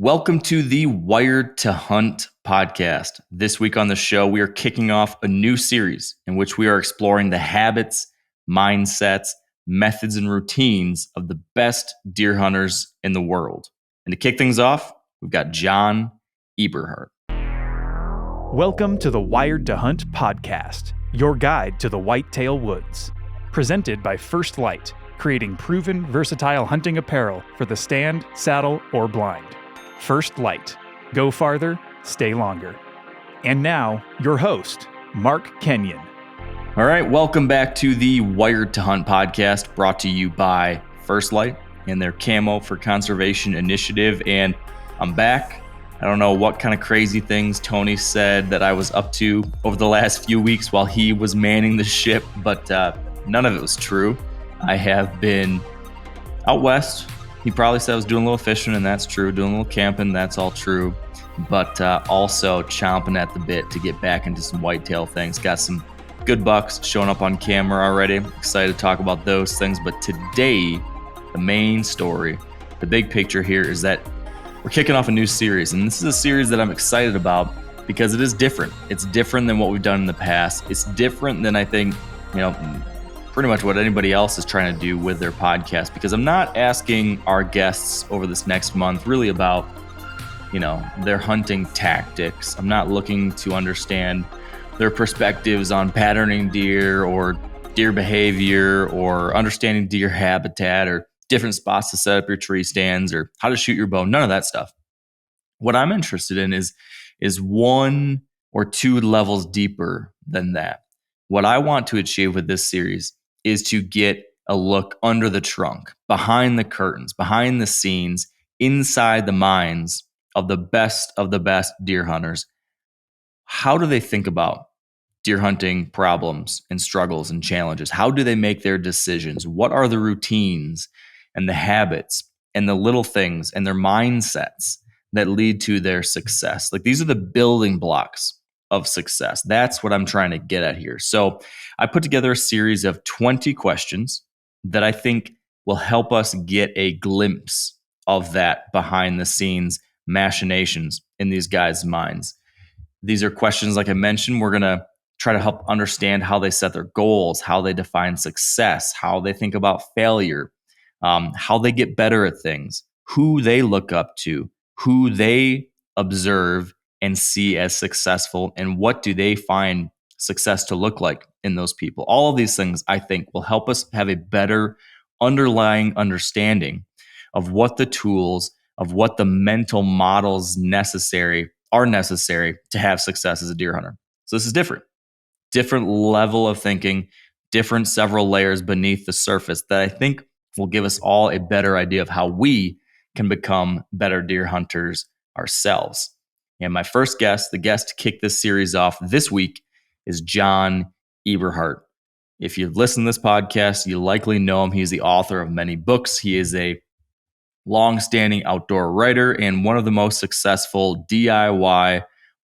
Welcome to the Wired to Hunt podcast. This week on the show, we are kicking off a new series in which we are exploring the habits, mindsets, methods, and routines of the best deer hunters in the world. And to kick things off, we've got John Eberhart. Welcome to the Wired to Hunt podcast, your guide to the Whitetail Woods. Presented by First Light, creating proven, versatile hunting apparel for the stand, saddle, or blind. First Light. Go farther, stay longer. And now, your host, Mark Kenyon. All right, welcome back to the Wired to Hunt podcast, brought to you by First Light and their Camo for Conservation initiative. And I'm back. I don't know what kind of crazy things Tony said that I was up to over the last few weeks while he was manning the ship, but none of it was true. I have been out west. He probably said I was doing a little fishing, and that's true. Doing a little camping, that's all true. But also chomping at the bit to get back into some whitetail things. Got some good bucks showing up on camera already. Excited to talk about those things. But today, the main story, the big picture here is that we're kicking off a new series. And this is a series that I'm excited about because it is different. It's different than what we've done in the past. It's different than I think, pretty much what anybody else is trying to do with their podcast, because I'm not asking our guests over this next month really about, their hunting tactics. I'm not looking to understand their perspectives on patterning deer or deer behavior or understanding deer habitat or different spots to set up your tree stands or how to shoot your bow. None of that stuff. What I'm interested in is one or two levels deeper than that. What I want to achieve with this series is to get a look under the trunk, behind the curtains, behind the scenes, inside the minds of the best deer hunters. How do they think about deer hunting problems and struggles and challenges? How do they make their decisions? What are the routines and the habits and the little things and their mindsets that lead to their success? Like, these are the building blocks of success. That's what I'm trying to get at here. So I put together a series of 20 questions that I think will help us get a glimpse of that behind the scenes machinations in these guys' minds. These are questions, like I mentioned, we're going to try to help understand how they set their goals, how they define success, how they think about failure, how they get better at things, who they look up to, who they observe and see as successful, and what do they find success to look like in those people. All of these things, I think, will help us have a better underlying understanding of what the tools, of what the mental models are necessary to have success as a deer hunter. So this is different level of thinking, different several layers beneath the surface that I think will give us all a better idea of how we can become better deer hunters ourselves. And my first guest, the guest to kick this series off this week, is John Eberhart. If you've listened to this podcast, you likely know him. He's the author of many books. He is a long-standing outdoor writer and one of the most successful DIY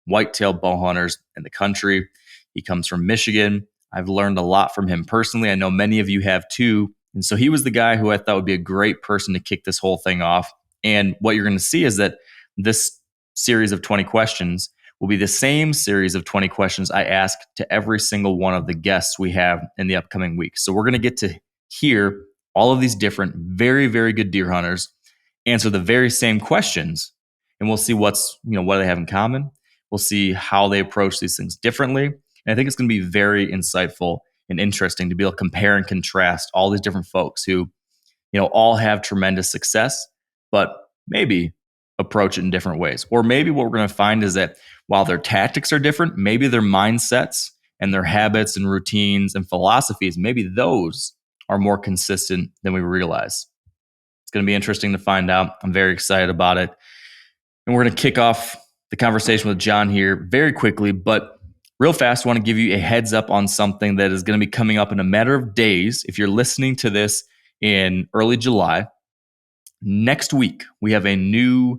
whitetail bow hunters in the country. He comes from Michigan. I've learned a lot from him personally. I know many of you have too. And so he was the guy who I thought would be a great person to kick this whole thing off. And what you're going to see is that this series of 20 questions will be the same series of 20 questions I ask to every single one of the guests we have in the upcoming weeks. So we're going to get to hear all of these different, very, very good deer hunters answer the very same questions, and we'll see what do they have in common. We'll see how they approach these things differently. And I think it's going to be very insightful and interesting to be able to compare and contrast all these different folks who, all have tremendous success, but maybe approach it in different ways. Or maybe what we're going to find is that while their tactics are different, maybe their mindsets and their habits and routines and philosophies, maybe those are more consistent than we realize. It's going to be interesting to find out. I'm very excited about it. And we're going to kick off the conversation with John here very quickly, but real fast, I want to give you a heads up on something that is going to be coming up in a matter of days. If you're listening to this in early July, next week, we have a new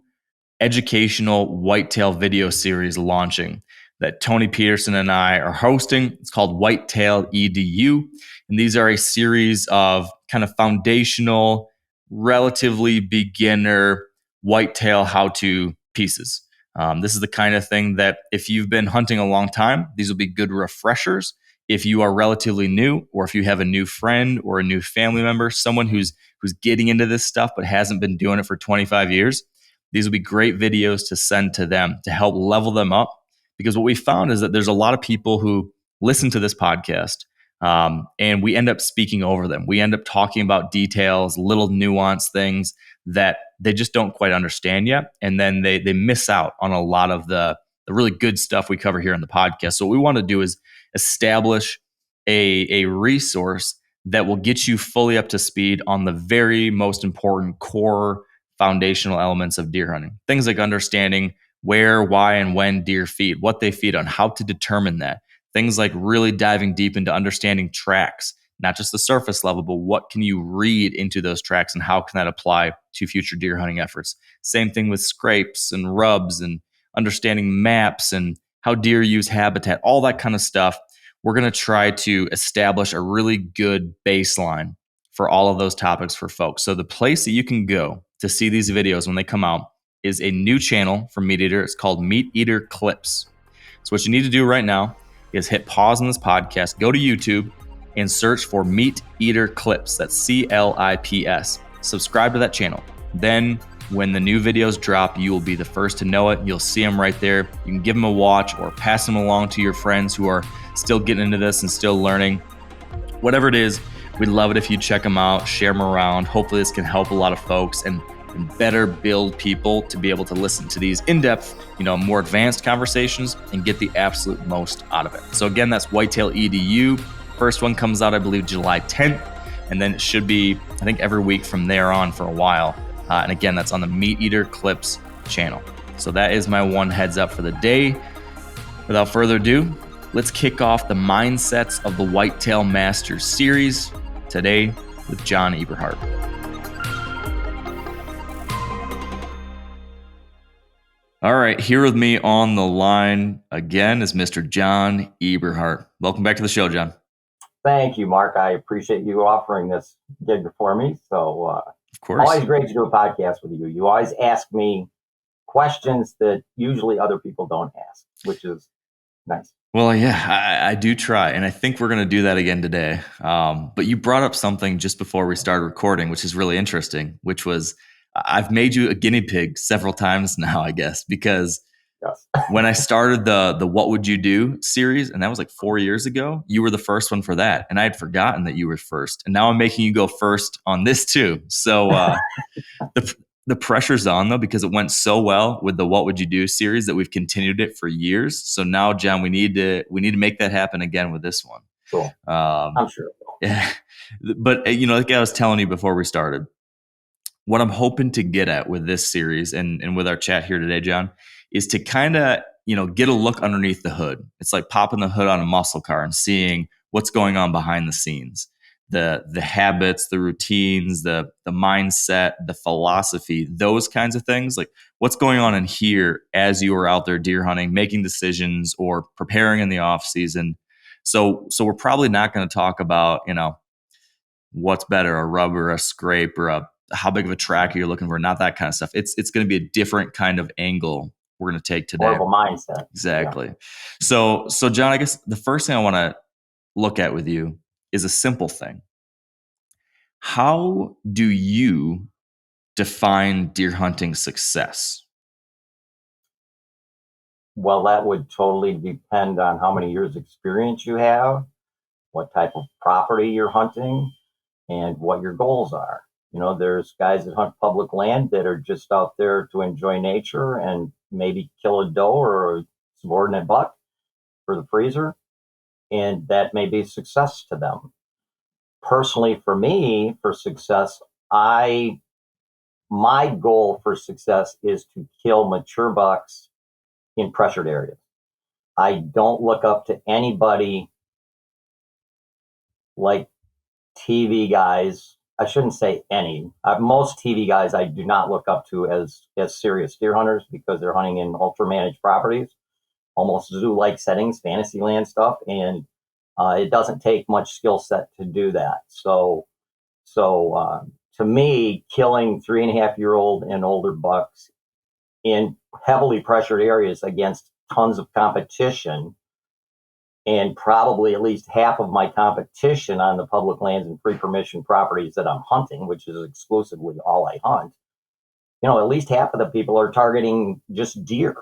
educational whitetail video series launching that Tony Peterson and I are hosting. It's called Whitetail EDU. And these are a series of kind of foundational, relatively beginner whitetail how-to pieces. This is the kind of thing that if you've been hunting a long time, these will be good refreshers. If you are relatively new, or if you have a new friend or a new family member, someone who's getting into this stuff but hasn't been doing it for 25 years, these will be great videos to send to them to help level them up. Because what we found is that there's a lot of people who listen to this podcast, and we end up speaking over them. We end up talking about details, little nuanced things that they just don't quite understand yet. And then they miss out on a lot of the really good stuff we cover here on the podcast. So what we want to do is establish a resource that will get you fully up to speed on the very most important core foundational elements of deer hunting. Things like understanding where, why, and when deer feed, what they feed on, how to determine that. Things like really diving deep into understanding tracks, not just the surface level, but what can you read into those tracks and how can that apply to future deer hunting efforts. Same thing with scrapes and rubs and understanding maps and how deer use habitat, all that kind of stuff. We're going to try to establish a really good baseline for all of those topics for folks. So the place that you can go to see these videos when they come out is a new channel from MeatEater. It's called MeatEater Clips. So what you need to do right now is hit pause on this podcast, go to YouTube, and search for MeatEater Clips. That's CLIPS. Subscribe to that channel. Then when the new videos drop, you will be the first to know it. You'll see them right there. You can give them a watch or pass them along to your friends who are still getting into this and still learning. Whatever it is, we'd love it if you check them out, share them around. Hopefully this can help a lot of folks and better build people to be able to listen to these in-depth, more advanced conversations and get the absolute most out of it. So again, that's Whitetail EDU. First one comes out, I believe, July 10th. And then it should be, I think, every week from there on for a while. And again, that's on the MeatEater Clips channel. So that is my one heads up for the day. Without further ado, let's kick off the Mindsets of the Whitetail Masters series today with John Eberhart. All right, here with me on the line again is Mr. John Eberhart. Welcome back to the show, John. Thank you, Mark. I appreciate you offering this gig for me. So, of course, always great to do a podcast with you. You always ask me questions that usually other people don't ask, which is nice. Well, yeah, I do try, and I think we're going to do that again today. But you brought up something just before we started recording, which is really interesting, which was I've made you a guinea pig several times now, I guess, because yes. When I started the What Would You Do series, and that was like 4 years ago, you were the first one for that. And I had forgotten that you were first. And now I'm making you go first on this too. So the pressure's on though, because it went so well with the What Would You Do series that we've continued it for years. So now, John, we need to make that happen again with this one. Cool. I'm sure. Yeah. But like I was telling you before we started, what I'm hoping to get at with this series and with our chat here today, John, is to kind of, get a look underneath the hood. It's like popping the hood on a muscle car and seeing what's going on behind the scenes, the habits, the routines, the mindset, the philosophy, those kinds of things. Like what's going on in here as you are out there deer hunting, making decisions or preparing in the off season. So we're probably not going to talk about, what's better, a rub or a scrape or how big of a tracker you're looking for, not that kind of stuff. It's going to be a different kind of angle we're going to take today. More of a mindset. Exactly. Yeah. So John, I guess the first thing I want to look at with you is a simple thing. How do you define deer hunting success? Well, that would totally depend on how many years experience you have, what type of property you're hunting, and what your goals are. There's guys that hunt public land that are just out there to enjoy nature and maybe kill a doe or a subordinate buck for the freezer. And that may be success to them. Personally, for me, for success, my goal for success is to kill mature bucks in pressured areas. I don't look up to anybody like TV guys. I shouldn't say any. Most TV guys I do not look up to as serious deer hunters because they're hunting in ultra managed properties, almost zoo-like settings, fantasy land stuff, and it doesn't take much skill set to do that. So to to me, killing 3.5-year-old and older bucks in heavily pressured areas against tons of competition, and probably at least half of my competition on the public lands and free permission properties that I'm hunting, which is exclusively all I hunt, at least half of the people are targeting just deer.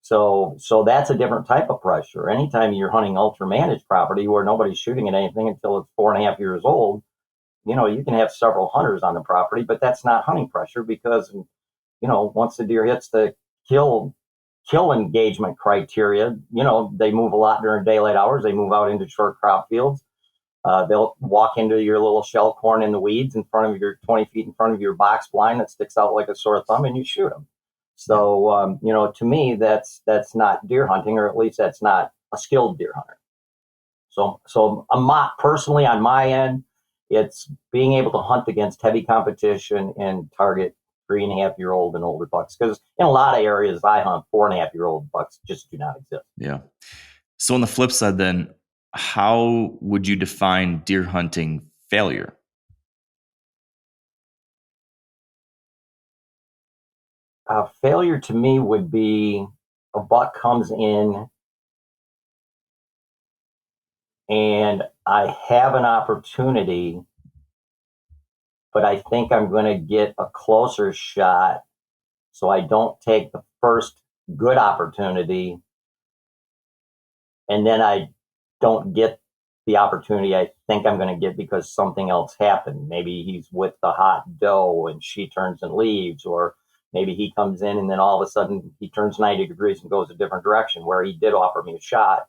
So that's a different type of pressure. Anytime you're hunting ultra managed property where nobody's shooting at anything until it's 4.5 years old, you can have several hunters on the property, but that's not hunting pressure because, once the deer hits the kill engagement criteria, they move a lot during daylight hours. They move out into short crop fields. They'll walk into your little shell corn in the weeds in front of your 20 feet in front of your box blind that sticks out like a sore thumb, and you shoot them. So, to me, that's not deer hunting, or at least that's not a skilled deer hunter. So I'm not personally on my end. It's being able to hunt against heavy competition and target 3.5-year-old and older bucks. Because in a lot of areas I hunt, 4.5-year-old bucks just do not exist. Yeah. So on the flip side, then, how would you define deer hunting failure? Failure to me would be a buck comes in and I have an opportunity, but I think I'm going to get a closer shot, so I don't take the first good opportunity, and then I don't get the opportunity I think I'm going to get because something else happened. Maybe he's with the hot doe and she turns and leaves, or maybe he comes in and then all of a sudden he turns 90 degrees and goes a different direction, where he did offer me a shot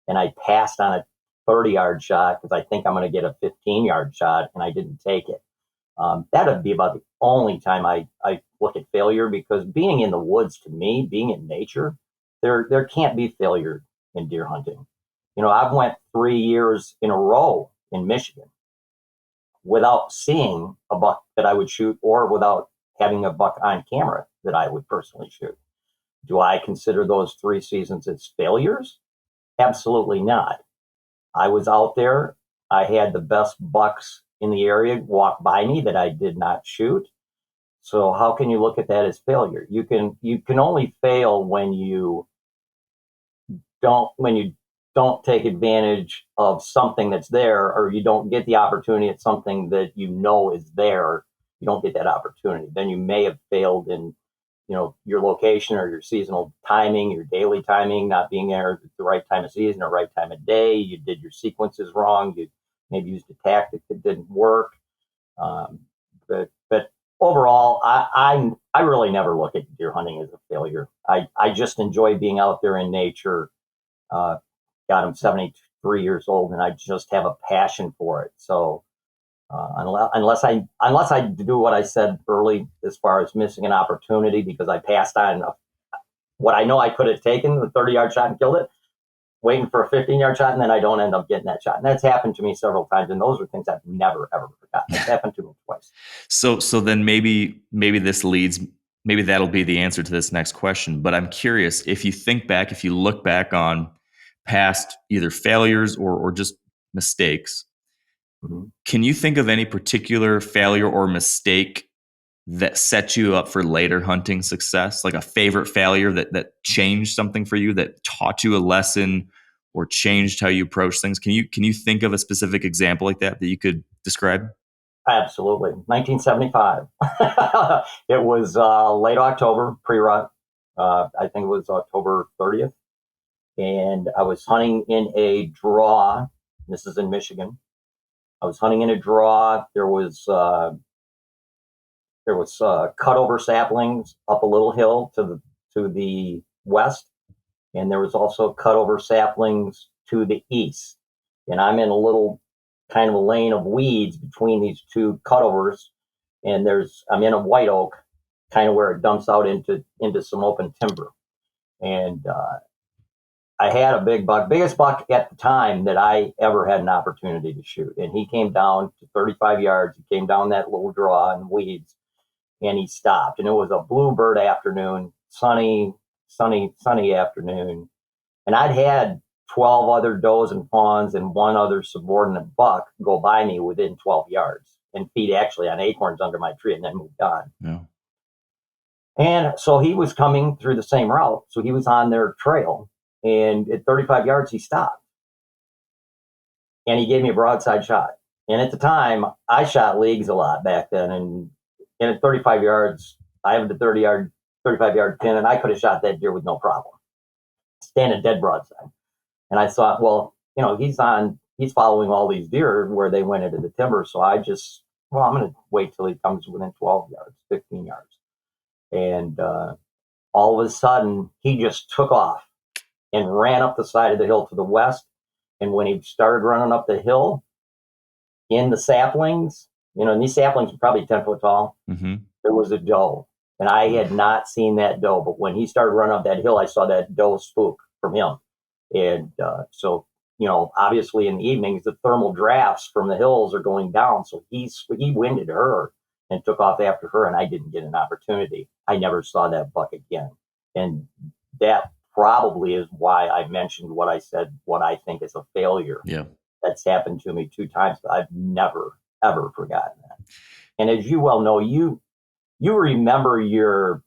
and I passed on a 30-yard shot because I think I'm going to get a 15-yard shot and I didn't take it. That would be about the only time I look at failure, because being in the woods, to me, being in nature, there can't be failure in deer hunting. I've went 3 years in a row in Michigan without seeing a buck that I would shoot, or without having a buck on camera that I would personally shoot. Do I consider those 3 seasons as failures? Absolutely not. I was out there. I had the best bucks in the area walk by me that I did not shoot. So how can you look at that as failure? You can only fail when you don't take advantage of something that's there, or you don't get the opportunity at something that is there. You don't get that opportunity. Then you may have failed in, your location or your seasonal timing, your daily timing, not being there at the right time of season or right time of day. You did your sequences wrong. You maybe used a tactic that didn't work. But overall, I really never look at deer hunting as a failure. I just enjoy being out there in nature. God, I'm 73 years old, and I just have a passion for it. So unless I do what I said early, as far as missing an opportunity because I passed on what I know I could have taken, the 30-yard shot, and killed it, waiting for a 15-yard shot, and then I don't end up getting that shot. And that's happened to me several times, and those are things I've never, ever forgotten. It's happened to me twice. So then maybe this leads, maybe that'll be the answer to this next question. But I'm curious, if you look back on past either failures or just mistakes, Mm-hmm. Can you think of any particular failure or mistake that set you up for later hunting success? Like a favorite failure that changed something for you, that taught you a lesson or changed how you approach things? Can you think of a specific example like that you could describe? Absolutely. 1975. It was late October, pre-rut. I think it was October 30th. And I was hunting in a draw. This is in Michigan. I was hunting in a draw. There was cutover saplings up a little hill to the west, and there was also cutover saplings to the east. And I'm in a little kind of a lane of weeds between these two cutovers, and I'm in a white oak, kind of where it dumps out into some open timber. And I had a big buck, biggest buck at the time that I ever had an opportunity to shoot. And he came down to 35 yards. He came down that little draw in weeds, and he stopped. And it was a bluebird afternoon, sunny afternoon. And I'd had 12 other does and fawns and one other subordinate buck go by me within 12 yards. and feed actually on acorns under my tree and then moved on. Yeah. And so he was coming through the same route. So he was on their trail, and at 35 yards, he stopped. And he gave me a broadside shot. And at the time, I shot leagues a lot back then. And at 35 yards, I have the 35-yard pin, and I could have shot that deer with no problem, standing dead broadside. And I thought, well, he's following all these deer where they went into the timber. So I'm going to wait till he comes within 12 yards, 15 yards. And all of a sudden, he just took off and ran up the side of the hill to the west. And when he started running up the hill in the saplings, and these saplings were probably 10 foot tall, there was a doe. And I had not seen that doe. But when he started running up that hill, I saw that doe spook from him. And so, obviously in the evenings, the thermal drafts from the hills are going down. So he winded her and took off after her, and I didn't get an opportunity. I never saw that buck again. And that probably is why I mentioned what I said, what I think is a failure. Yeah. That's happened to me 2 times, but I've never, ever forgotten that. And as you well know, you remember your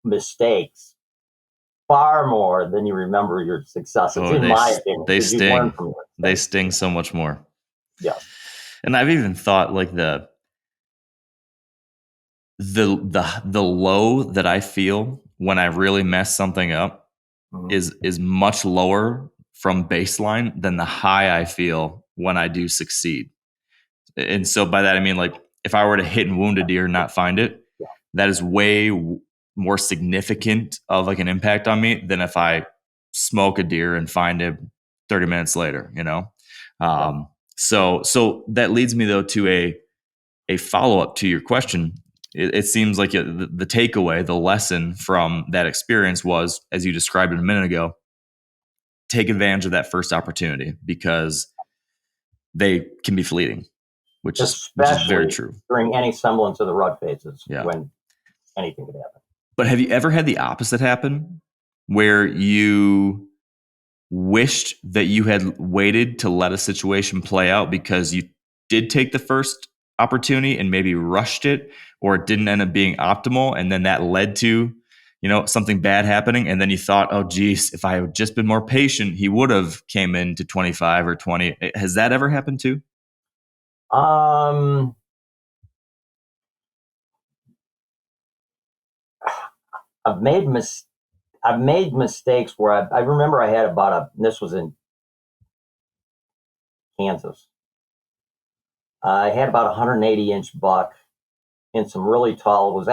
mistakes far more than you remember your successes, in my opinion. They sting. They sting so much more. Yeah. And I've even thought like the low that I feel when I really mess something up is much lower from baseline than the high I feel when I do succeed. And so by that, I mean, like, if I were to hit and wound a deer and not find it, that is way more significant of like an impact on me than if I smoke a deer and find it 30 minutes later, So that leads me though to a follow-up to your question. It seems like the takeaway, the lesson from that experience was, as you described it a minute ago, take advantage of that first opportunity because they can be fleeting, which is very true. During any semblance of the rut phases, when anything could happen. But have you ever had the opposite happen where you wished that you had waited to let a situation play out because you did take the first opportunity and maybe rushed it, or it didn't end up being optimal, and then that led to something bad happening, and then you thought, oh geez, if I had just been more patient, he would have came into 25 or 20? Has that ever happened too? I've made mistakes where I remember I had this was in Kansas. I had about a 180-inch buck in some really tall, it was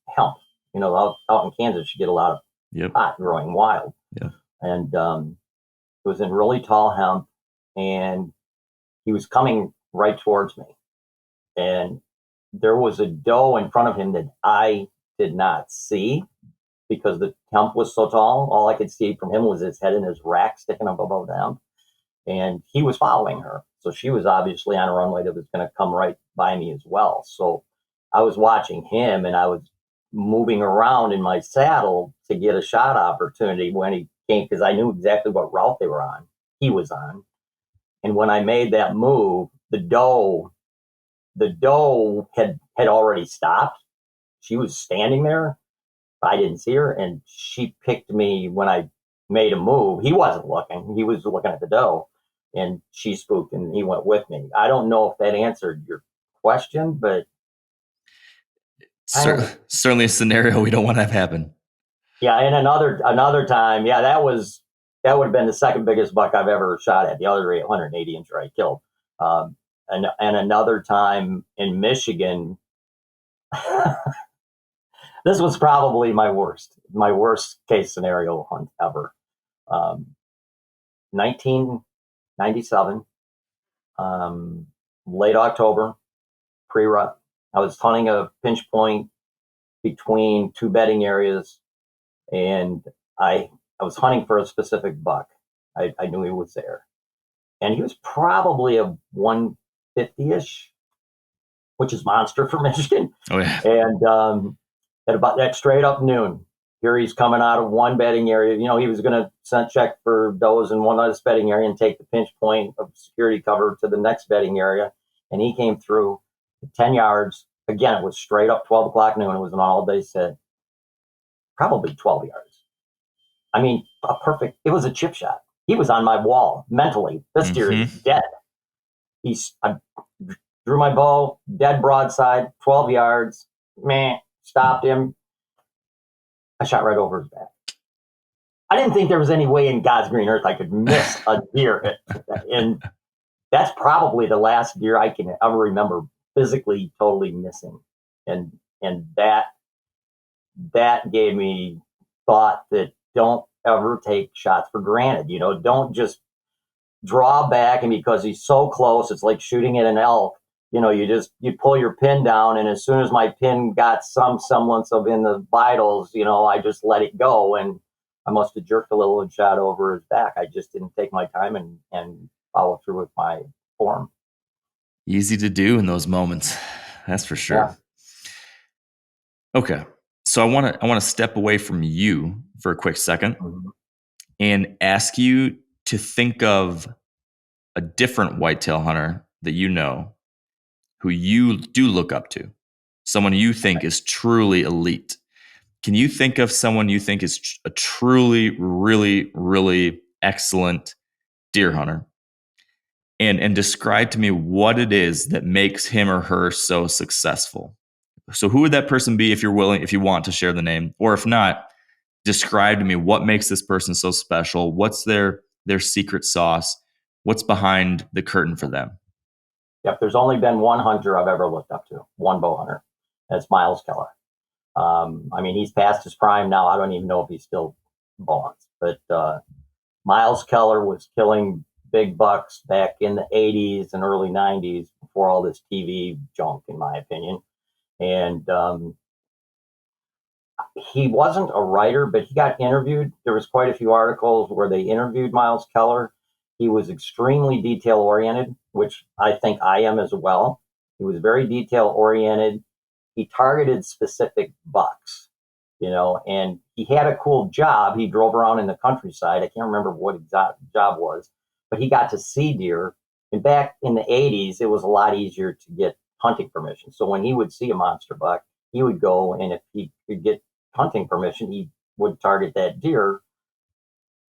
hump. Out in Kansas, you get a lot of pot growing wild. Yeah. And it was in really tall hemp, and he was coming right towards me. And there was a doe in front of him that I did not see because the hemp was so tall. All I could see from him was his head and his rack sticking up above the hemp. And he was following her. So she was obviously on a runway that was going to come right by me as well. So I was watching him, and I was moving around in my saddle to get a shot opportunity when he came, because I knew exactly what route he was on. And when I made that move, the doe had already stopped. She was standing there. I didn't see her, and she picked me when I made a move. He wasn't looking. He was looking at the doe, and she spooked, and he went with me. I don't know if that answered your question, but certainly a scenario we don't want to have happen. Yeah, and another time, that would have been the second biggest buck I've ever shot at. The other 180-incher I killed. And another time in Michigan, this was probably my worst case scenario hunt ever. 1997, late October, pre-rut. I was hunting a pinch point between 2 bedding areas, and I was hunting for a specific buck. I knew he was there, and he was probably a 150-ish, which is monster for Michigan. Oh yeah. And at about that straight up noon, here he's coming out of one bedding area. He was going to scent check for does in one other bedding area and take the pinch point of security cover to the next bedding area. And he came through. 10 yards. Again, it was straight up 12 o'clock noon. It was an all-day sit. Probably 12 yards. I mean, it was a chip shot. He was on my wall mentally. This deer is dead. I drew my bow, dead broadside, 12 yards. Stopped him. I shot right over his back. I didn't think there was any way in God's green earth I could miss a deer. And that's probably the last deer I can ever remember physically totally missing. And that gave me thought that don't ever take shots for granted. Don't just draw back, and because he's so close, it's like shooting at an elk. You pull your pin down, and as soon as my pin got some semblance of in the vitals, I just let it go, and I must have jerked a little and shot over his back. I just didn't take my time and follow through with my form. Easy to do in those moments, that's for sure. Yeah. Okay, so I want to step away from you for a quick second and ask you to think of a different whitetail hunter that you know who you do look up to, someone you think is truly elite. Can you think of someone you think is a truly, really, really excellent deer hunter? And describe to me what it is that makes him or her so successful. So who would that person be, if you're willing, if you want to share the name, or if not, describe to me what makes this person so special. What's their secret sauce? What's behind the curtain for them? Yep, there's only been one hunter I've ever looked up to, one bow hunter. That's Miles Keller. He's past his prime now. I don't even know if he's still bow hunts, but Miles Keller was killing big bucks back in the 80s and early 90s before all this TV junk, in my opinion. And he wasn't a writer, but he got interviewed. There was quite a few articles where they interviewed Miles Keller. He was extremely detail oriented, which I think I am as well. He was very detail oriented. He targeted specific bucks, and he had a cool job. He drove around in the countryside. I can't remember what exact job was, but he got to see deer. And back in the 80s, it was a lot easier to get hunting permission. So when he would see a monster buck, he would go, and if he could get hunting permission, he would target that deer.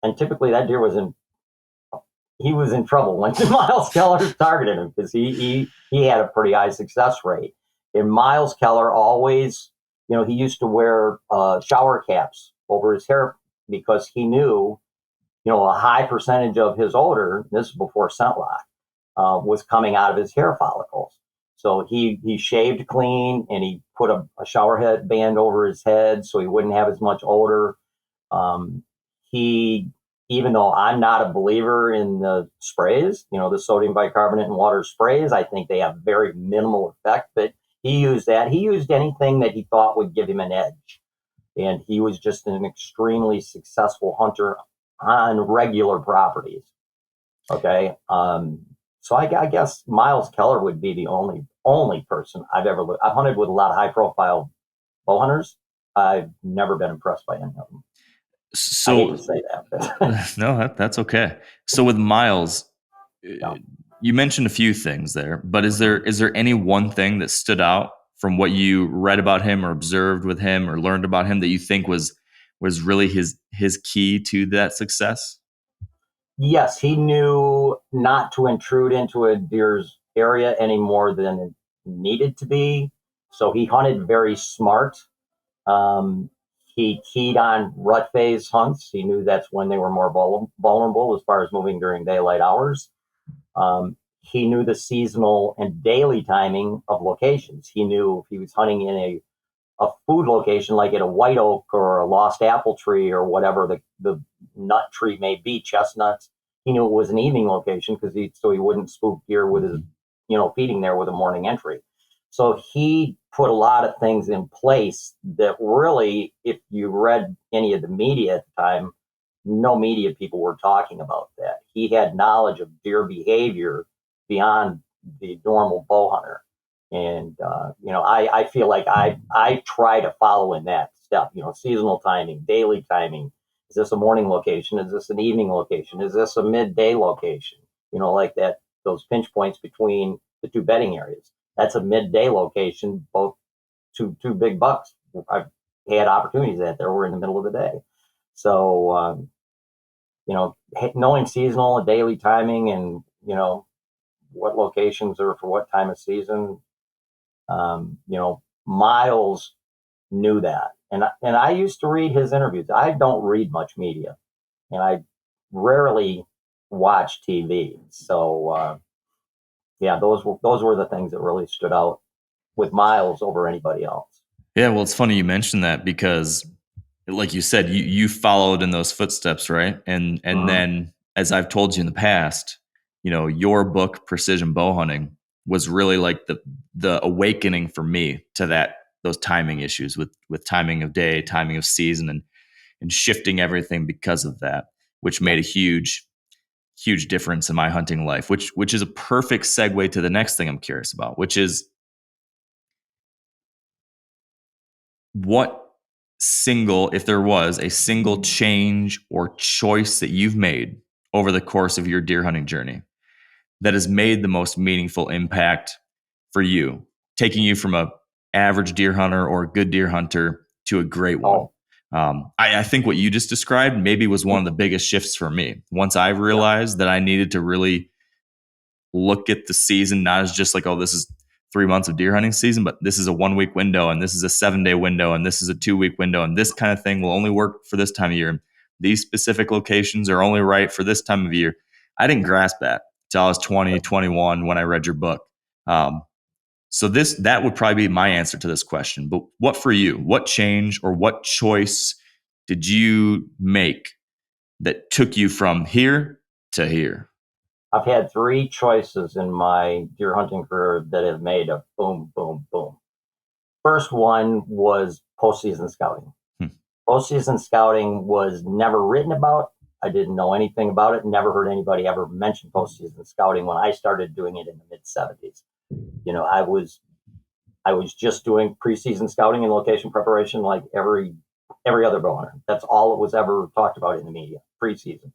And typically that deer was in trouble when Miles Keller targeted him, because he had a pretty high success rate. And Miles Keller always, he used to wear shower caps over his hair because he knew, a high percentage of his odor, this is before scent lock, was coming out of his hair follicles. So he shaved clean, and he put a shower head band over his head so he wouldn't have as much odor. Even though I'm not a believer in the sprays, the sodium bicarbonate and water sprays, I think they have very minimal effect, but he used that. He used anything that he thought would give him an edge. And he was just an extremely successful hunter on regular properties. Okay. So I guess Miles Keller would be the only person I've ever looked. I've hunted with a lot of high profile bow hunters. I've never been impressed by any of them. So I hate to say that, but no, that's okay. So with Miles, you mentioned a few things there, but is there any one thing that stood out from what you read about him or observed with him or learned about him that you think was really his key to that success? Yes, he knew not to intrude into a deer's area any more than it needed to be. So he hunted very smart. He keyed on rut phase hunts. He knew that's when they were more vulnerable as far as moving during daylight hours. He knew the seasonal and daily timing of locations. He knew if he was hunting in a food location, like at a white oak or a lost apple tree or whatever the nut tree may be, chestnuts, he knew it was an evening location so he wouldn't spook deer with his, feeding there with a morning entry. So he put a lot of things in place that really, if you read any of the media at the time, no media people were talking about that. He had knowledge of deer behavior beyond the normal bow hunter. And, I feel like I try to follow in that step, seasonal timing, daily timing. Is this a morning location? Is this an evening location? Is this a midday location? Like that, those pinch points between the two bedding areas. that's a midday location. Both two big bucks. I've had opportunities that there were in the middle of the day. So, knowing seasonal and daily timing and, what locations are for what time of season, Miles knew that. And I used to read his interviews. I don't read much media, and I rarely watch TV. So, those were the things that really stood out with Miles over anybody else. Yeah, well, it's funny you mentioned that because, like you said, you followed in those footsteps, right? And then, as I've told you in the past, your book, Precision Bow Hunting, was really like the awakening for me to those timing issues with timing of day, timing of season, and shifting everything because of that, which made a huge difference in my hunting life. Which is a perfect segue to the next thing I'm curious about, which is if there was a single change or choice that you've made over the course of your deer hunting journey that has made the most meaningful impact for you, taking you from a average deer hunter or a good deer hunter to a great one. I think what you just described maybe was one of the biggest shifts for me. Once I realized that I needed to really look at the season, not as just like, oh, this is 3 months of deer hunting season, but this is a 1 week window, and this is a 7-day window, and this is a 2 week window, and this kind of thing will only work for this time of year. These specific locations are only right for this time of year. I didn't grasp that till I was 20, 21 when I read your book. So that would probably be my answer to this question. But what for you? What change or what choice did you make that took you from here to here? I've had 3 choices in my deer hunting career that have made a boom, boom, boom. First one was postseason scouting. Postseason scouting was never written about. I didn't know anything about it. Never heard anybody ever mention postseason scouting when I started doing it in the mid 70s. I was just doing preseason scouting and location preparation like every other bow hunter. That's all it was ever talked about in the media, preseason.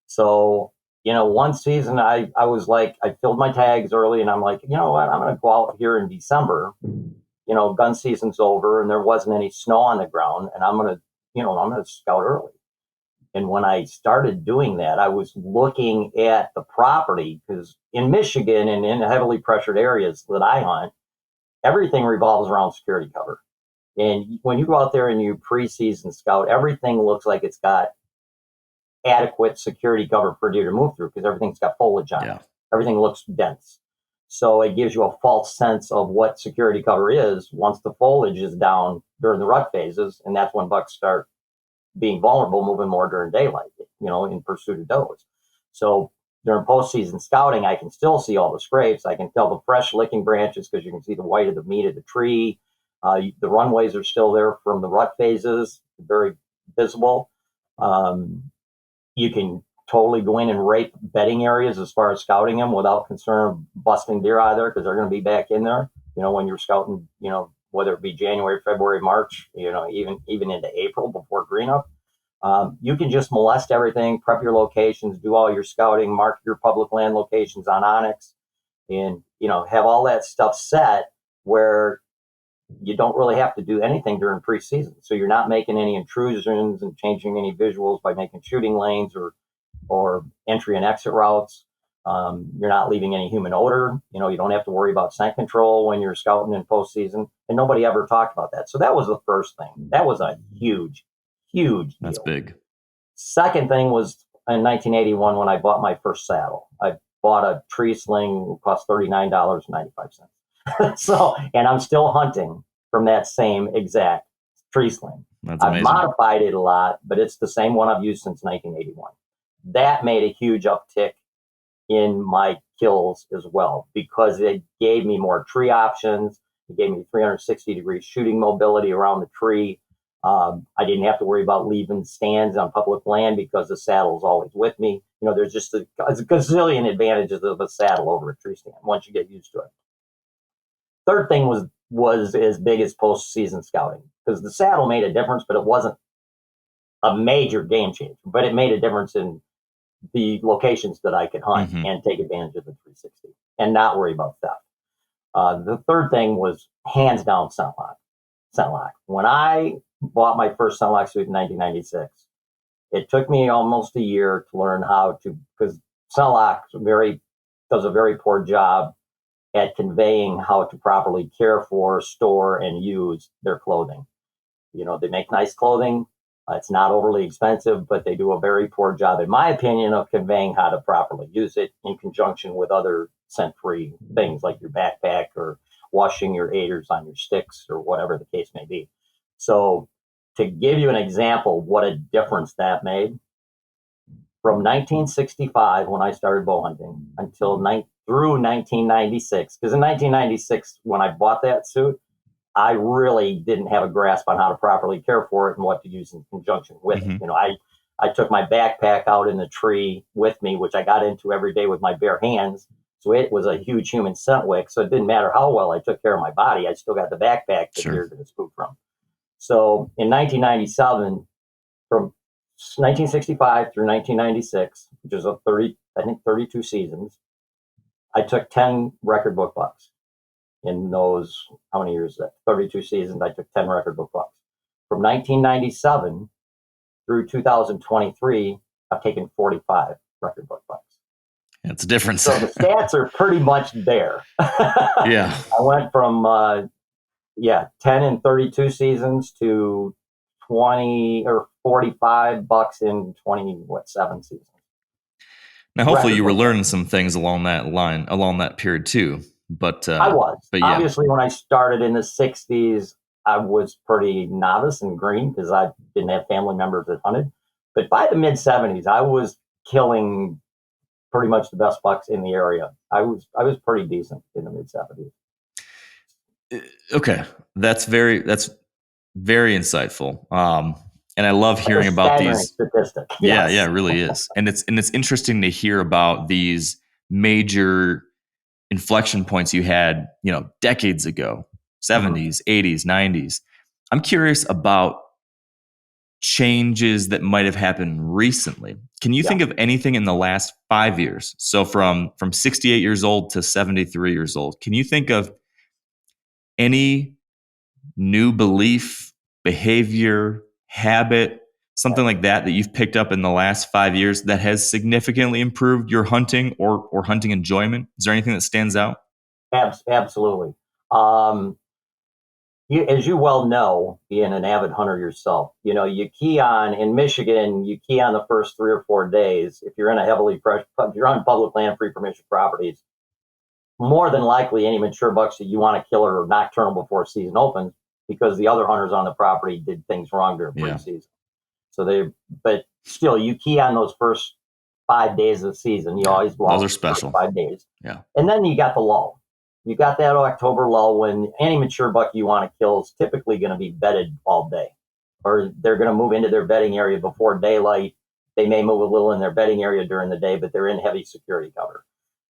So, one season I was like, I filled my tags early and I'm like, you know what, I'm going to go out here in December, gun season's over and there wasn't any snow on the ground, and I'm going to scout early. And when I started doing that, I was looking at the property, because in Michigan and in heavily pressured areas that I hunt, everything revolves around security cover. And when you go out there and you preseason scout, everything looks like it's got adequate security cover for deer to move through, because everything's got foliage on it. Everything looks dense. So it gives you a false sense of what security cover is once the foliage is down during the rut phases. And that's when bucks start being vulnerable, moving more during daylight, in pursuit of does. So during postseason scouting, I can still see all the scrapes. I can tell the fresh licking branches because you can see the white of the meat of the tree. The runways are still there from the rut phases, very visible. You can totally go in and rape bedding areas as far as scouting them without concern of busting deer out of there, because they're going to be back in there, when you're scouting, whether it be January, February, March, even into April before green up. You can just molest everything, prep your locations, do all your scouting, mark your public land locations on Onyx, and, have all that stuff set where you don't really have to do anything during preseason. So you're not making any intrusions and changing any visuals by making shooting lanes or entry and exit routes. You're not leaving any human odor. You don't have to worry about scent control when you're scouting in postseason. And nobody ever talked about that. So that was the first thing. That was a huge deal. That's big. Second thing was in 1981 when I bought my first saddle. I bought a tree sling, it cost $39.95. So, and I'm still hunting from that same exact tree sling. That's amazing. I've modified it a lot, but it's the same one I've used since 1981. That made a huge uptick in my kills as well, because it gave me more tree options. It gave me 360-degree shooting mobility around the tree. I didn't have to worry about leaving stands on public land because the saddle's always with me. There's just a gazillion advantages of a saddle over a tree stand once you get used to it. Third thing was as big as postseason scouting, because the saddle made a difference, but it wasn't a major game changer. But it made a difference in the locations that I could hunt and take advantage of the 360 and not worry about theft. The third thing was hands down scent lock. Scent lock. When I bought my first scent lock suit in 1996, it took me almost a year to learn how to, because scent lock does a very poor job at conveying how to properly care for, store, and use their clothing. They make nice clothing. It's not overly expensive, but they do a very poor job, in my opinion, of conveying how to properly use it in conjunction with other scent-free things like your backpack or washing your aiders on your sticks or whatever the case may be. So to give you an example of what a difference that made, from 1965, when I started bow hunting, through 1996, because in 1996, when I bought that suit, I really didn't have a grasp on how to properly care for it and what to use in conjunction with it. I took my backpack out in the tree with me, which I got into every day with my bare hands. So it was a huge human scent wick. So it didn't matter how well I took care of my body. I still got the backpack to gear to spook from. So in 1997, from 1965 through 1996, which is 32 seasons, I took 10 record book bucks. In those, how many years is that? 32 seasons, I took 10 record book bucks. From 1997 through 2023, I've taken 45 record book bucks. It's a difference. So the stats are pretty much there. Yeah. I went from 10 and 32 seasons to 20 or 45 bucks in 7 seasons. Now, hopefully you were learning some things along that period too. But I was. But yeah. Obviously, when I started in the 60s, I was pretty novice and green because I didn't have family members that hunted. But by the mid 70s, I was killing pretty much the best bucks in the area. I was pretty decent in the mid 70s. Okay, that's very insightful. And I love hearing about these statistic. Yes. Yeah, it really is. And it's interesting to hear about these major inflection points you had, decades ago, 70s, 80s, 90s. I'm curious about changes that might have happened recently. Can you think of anything in the last 5 years? So from 68 years old to 73 years old, can you think of any new belief, behavior, habit, something like that you've picked up in the last 5 years that has significantly improved your hunting or hunting enjoyment? Is there anything that stands out? Absolutely. As you well know, being an avid hunter yourself, you key on, in Michigan, you key on the first 3 or 4 days. If you're in if you're on public land, free permission properties, more than likely any mature bucks that you want to kill are nocturnal before season opens because the other hunters on the property did things wrong during preseason. So but still, you key on those first 5 days of the season. You always those are special. 5 days. Yeah. And then you got the lull. You got that October lull when any mature buck you want to kill is typically going to be bedded all day, or they're going to move into their bedding area before daylight. They may move a little in their bedding area during the day, but they're in heavy security cover.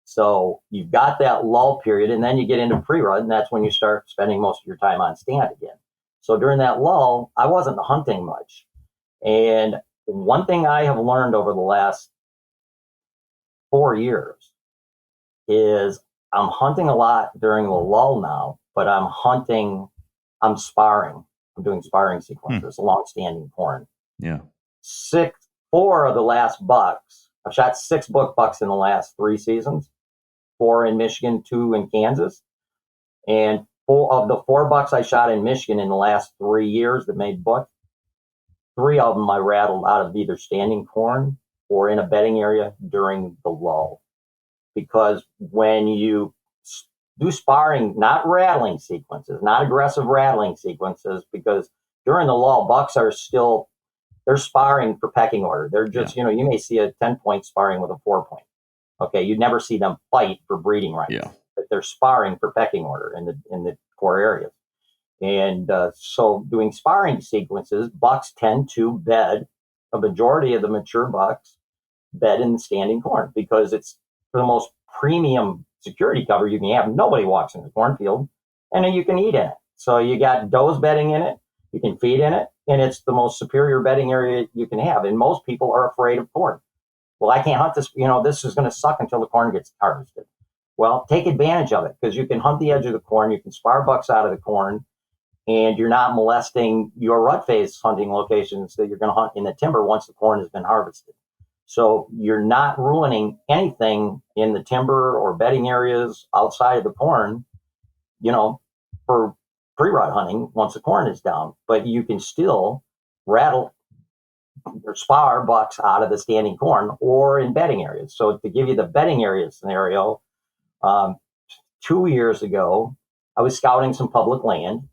So you've got that lull period, and then you get into pre-rut, and that's when you start spending most of your time on stand again. So during that lull, I wasn't hunting much. And one thing I have learned over the last 4 years is I'm hunting a lot during the lull now, but I'm sparring. I'm doing sparring sequences, long-standing corn. Yeah. 4 of the last bucks, I've shot 6 book bucks in the last 3 seasons, 4 in Michigan, 2 in Kansas. And 4 of the 4 bucks I shot in Michigan in the last 3 years that made book, 3 of them I rattled out of either standing corn or in a bedding area during the lull. Because when you do sparring, not rattling sequences, not aggressive rattling sequences, because during the lull, bucks are still, they're sparring for pecking order. They're just, you may see a 10-point sparring with a 4-point. Okay, you'd never see them fight for breeding rights. Yeah. But they're sparring for pecking order in the core areas. And so doing sparring sequences, bucks tend to bed, a majority of the mature bucks bed in the standing corn because it's the most premium security cover you can have. Nobody walks in the cornfield, and then you can eat in it. So you got does bedding in it, you can feed in it, and it's the most superior bedding area you can have. And most people are afraid of corn. Well, I can't hunt this, this is going to suck until the corn gets harvested. Well, take advantage of it because you can hunt the edge of the corn, you can spar bucks out of the corn, and you're not molesting your rut phase hunting locations that you're going to hunt in the timber once the corn has been harvested. So you're not ruining anything in the timber or bedding areas outside of the corn, for pre-rut hunting once the corn is down. But you can still rattle or spar bucks out of the standing corn or in bedding areas. So to give you the bedding area scenario, 2 years ago, I was scouting some public land,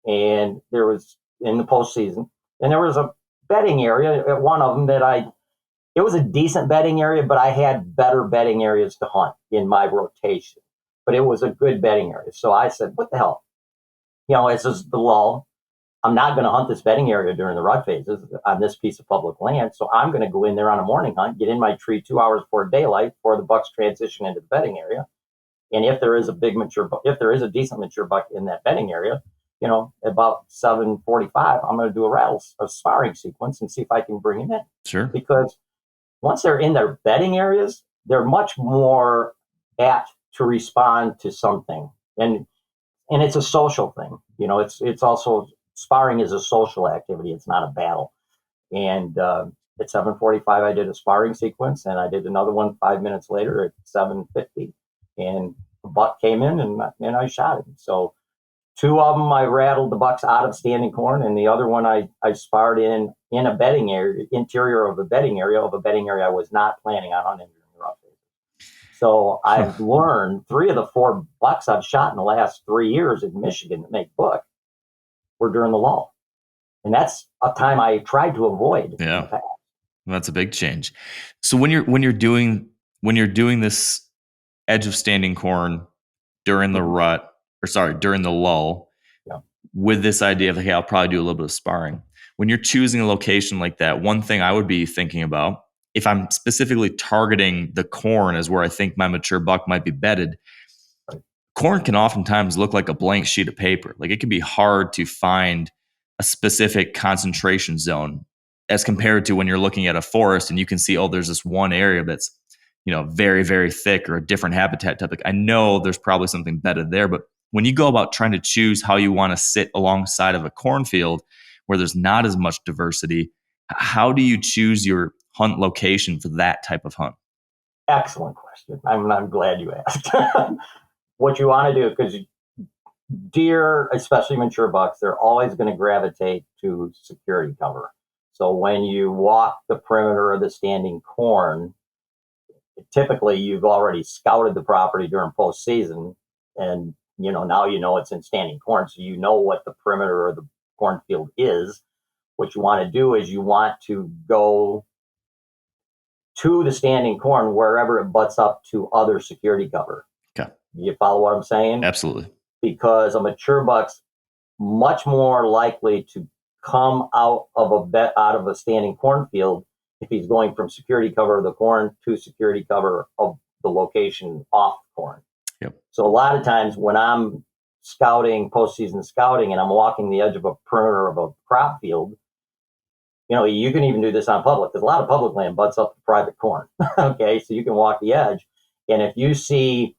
and there was in the postseason, and there was a bedding area at one of them it was a decent bedding area, but I had better bedding areas to hunt in my rotation. But it was a good bedding area. So I said, what the hell? This is the lull. I'm not going to hunt this bedding area during the rut phases on this piece of public land. So I'm going to go in there on a morning hunt, get in my tree 2 hours before daylight before the bucks transition into the bedding area. And if there is a decent mature buck in that bedding area, about 7:45, I'm going to do a sparring sequence and see if I can bring him in. Sure. Because once they're in their bedding areas, they're much more apt to respond to something. And it's a social thing. It's also, sparring is a social activity. It's not a battle. And at 7:45, I did a sparring sequence, and I did another one 5 minutes later at 7:50. And a buck came in, and I shot him. So 2 of them, I rattled the bucks out of standing corn, and the other one I sparred in a bedding area, interior of a bedding area I was not planning on hunting during the rough phase. So I've learned 3 of the 4 bucks I've shot in the last 3 years in Michigan that make book were during the lull. And that's a time I tried to avoid. Yeah. That's a big change. So when you're doing this edge of standing corn during the during the lull, yeah, with this idea of, hey, I'll probably do a little bit of sparring. When you're choosing a location like that, one thing I would be thinking about, if I'm specifically targeting the corn as where I think my mature buck might be bedded, right. Corn can oftentimes look like a blank sheet of paper. Like, it can be hard to find a specific concentration zone as compared to when you're looking at a forest and you can see, oh, there's this one area that's, very, very thick or a different habitat type. Like, I know there's probably something bedded there, but when you go about trying to choose how you want to sit alongside of a cornfield where there's not as much diversity, how do you choose your hunt location for that type of hunt? Excellent question. I'm glad you asked. What you want to do, because deer, especially mature bucks, they're always going to gravitate to security cover. So when you walk the perimeter of the standing corn, typically you've already scouted the property during postseason, and now it's in standing corn, so you know what the perimeter of the cornfield is. What you want to do is you want to go to the standing corn wherever it butts up to other security cover. Okay. You follow what I'm saying? Absolutely. Because a mature buck's much more likely to come out of a standing cornfield if he's going from security cover of the corn to security cover of the location off the corn. Yep. So a lot of times when I'm postseason scouting, and I'm walking the edge of a perimeter of a crop field, you can even do this on public, because a lot of public land butts up to private corn. Okay, so you can walk the edge, and if you see,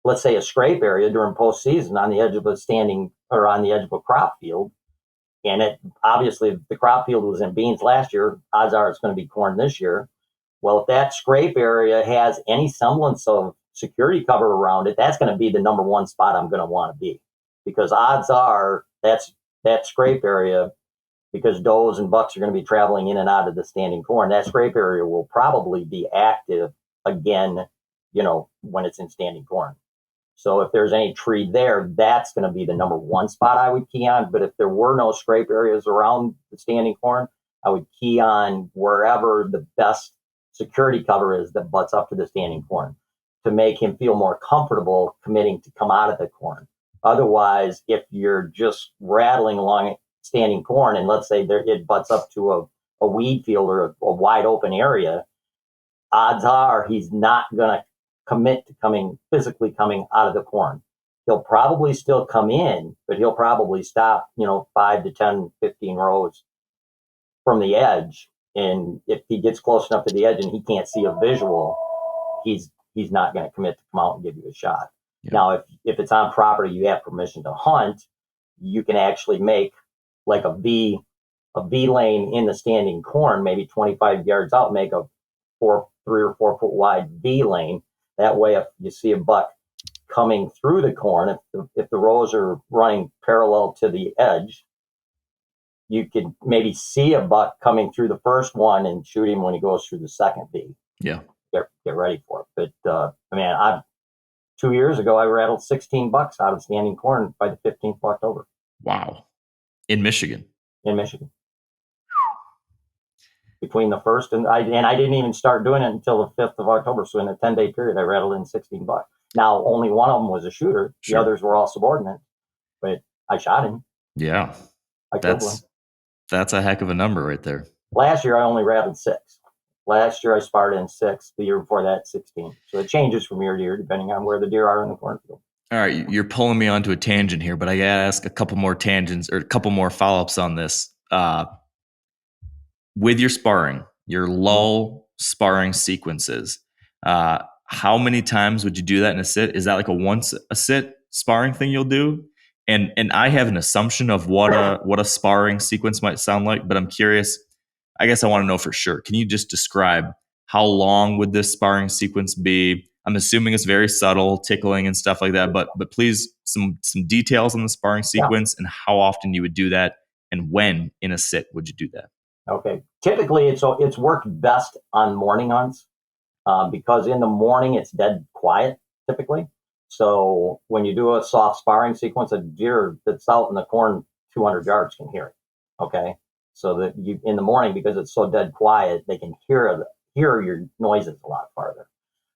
let's say, a scrape area during postseason on the edge of a crop field, and obviously the crop field was in beans last year, odds are it's going to be corn this year. Well, if that scrape area has any semblance of security cover around it, that's going to be the number one spot I'm going to want to be, because odds are that scrape area, because does and bucks are going to be traveling in and out of the standing corn, that scrape area will probably be active again, when it's in standing corn. So if there's any tree there, that's going to be the number one spot I would key on. But if there were no scrape areas around the standing corn, I would key on wherever the best security cover is that butts up to the standing corn, to make him feel more comfortable committing to come out of the corn. Otherwise, if you're just rattling along standing corn, and let's say it butts up to a weed field or a wide open area, odds are he's not going to commit to physically coming out of the corn. He'll probably still come in, but he'll probably stop, 5 to 10, 15 rows from the edge. And if he gets close enough to the edge and he can't see a visual, he's he's not going to commit to come out and give you a shot. Yeah. Now, if it's on property you have permission to hunt, you can actually make like a V lane in the standing corn, maybe 25 yards out, make a 3 or 4 foot wide V lane. That way, if you see a buck coming through the corn, if the rows are running parallel to the edge, you could maybe see a buck coming through the first one and shoot him when he goes through the second V. Yeah. Get ready for it. But I 2 years ago, I rattled 16 bucks out of standing corn by the 15th of October. Wow. In Michigan. Between the first and I didn't even start doing it until the 5th of October. So in a 10-day period, I rattled in 16 bucks. Now, only one of them was a shooter. Sure. The others were all subordinate, but I shot him. Yeah. I killed him. That's a heck of a number right there. Last year, I only rattled 6. Last year, I sparred in 6. The year before that, 16. So it changes from year to year, depending on where the deer are in the cornfield. All right. You're pulling me onto a tangent here, but I got to ask a couple more tangents or a couple more follow-ups on this. With your sparring, your lull sparring sequences, how many times would you do that in a sit? Is that like a once a sit sparring thing you'll do? And I have an assumption of what a sparring sequence might sound like, but I'm curious. I guess I want to know for sure. Can you just describe how long would this sparring sequence be? I'm assuming it's very subtle, tickling and stuff like that, but please some details on the sparring sequence and how often you would do that and when in a sit would you do that? Okay. Typically, it's worked best on morning hunts because in the morning it's dead quiet typically. So when you do a soft sparring sequence, a deer that's out in the corn 200 yards can hear it. Okay. So that you in the morning, because it's so dead quiet, they can hear your noises a lot farther.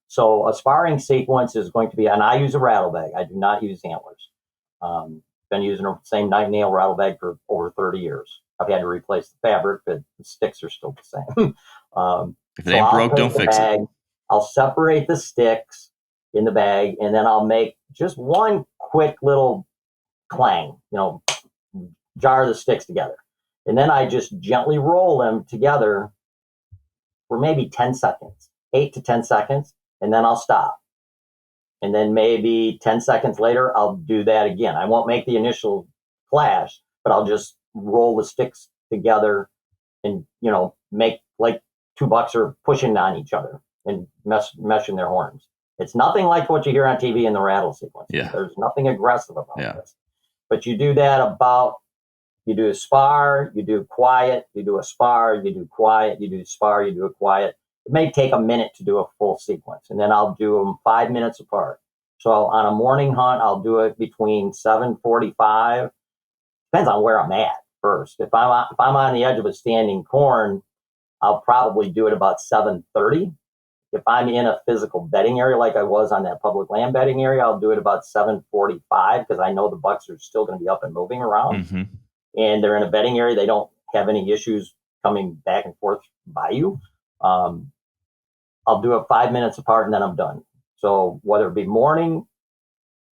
So a sparring sequence is going to be, and I use a rattle bag. I do not use antlers. Been using the same night nail rattle bag for over 30 years. I've had to replace the fabric, but the sticks are still the same. If it ain't broke, don't fix it. I'll separate the sticks in the bag, and then I'll make just one quick little clang, jar the sticks together. And then I just gently roll them together for maybe 10 seconds, 8 to 10 seconds, and then I'll stop. And then maybe 10 seconds later, I'll do that again. I won't make the initial clash, but I'll just roll the sticks together and, make like 2 bucks are pushing on each other and meshing their horns. It's nothing like what you hear on TV in the rattle sequence. Yeah. There's nothing aggressive about this. But you do that you do a spar, you do quiet, you do a spar, you do quiet, you do spar, you do a quiet. It may take a minute to do a full sequence, and then I'll do them 5 minutes apart. So on a morning hunt, I'll do it between 7:45. Depends on where I'm at first. If I'm on the edge of a standing corn, I'll probably do it about 7:30. If I'm in a physical bedding area like I was on that public land bedding area, I'll do it about 7:45 because I know the bucks are still going to be up and moving around. Mm-hmm. And they're in a bedding area. They don't have any issues coming back and forth by you. I'll do it 5 minutes apart and then I'm done. So whether it be morning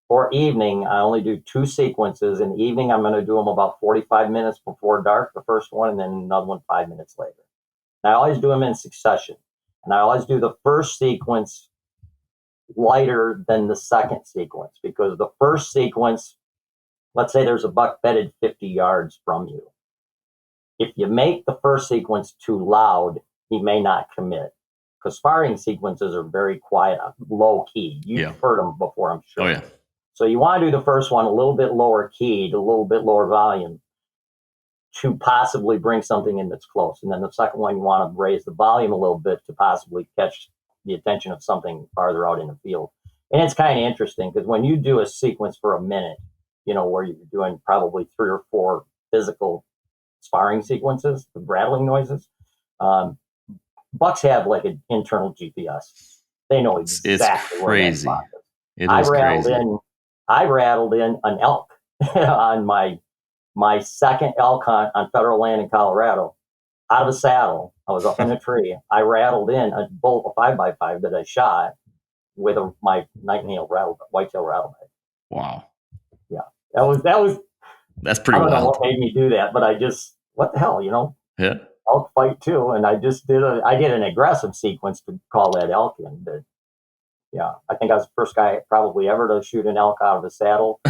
or evening, I only do 2 sequences. In the evening, I'm going to do them about 45 minutes before dark, the first one, and then another one 5 minutes later. And I always do them in succession. And I always do the first sequence lighter than the second sequence because the first sequence, let's say there's a buck bedded 50 yards from you. If you make the first sequence too loud, he may not commit because sparring sequences are very quiet, low key. You've heard them before, I'm sure. Oh, yeah. So you want to do the first one a little bit lower keyed, a little bit lower volume to possibly bring something in that's close. And then the second one, you want to raise the volume a little bit to possibly catch the attention of something farther out in the field. And it's kind of interesting because when you do a sequence for a minute, where you're doing probably 3 or 4 physical sparring sequences, the rattling noises, bucks have like an internal GPS. They know exactly it's crazy. Where that spot is. It is crazy. I rattled in an elk on my second elk hunt on federal land in Colorado. Out of a saddle, I was up in a tree. I rattled in a bull, a 5x5 that I shot with my night nail whitetail rattle bag. Wow. Yeah, that's pretty wild. I don't know what made me do that, but I just, what the hell, Yeah. Elk fight too, and I just did an aggressive sequence to call that elk in, but Yeah. I think I was the first guy probably ever to shoot an elk out of the saddle.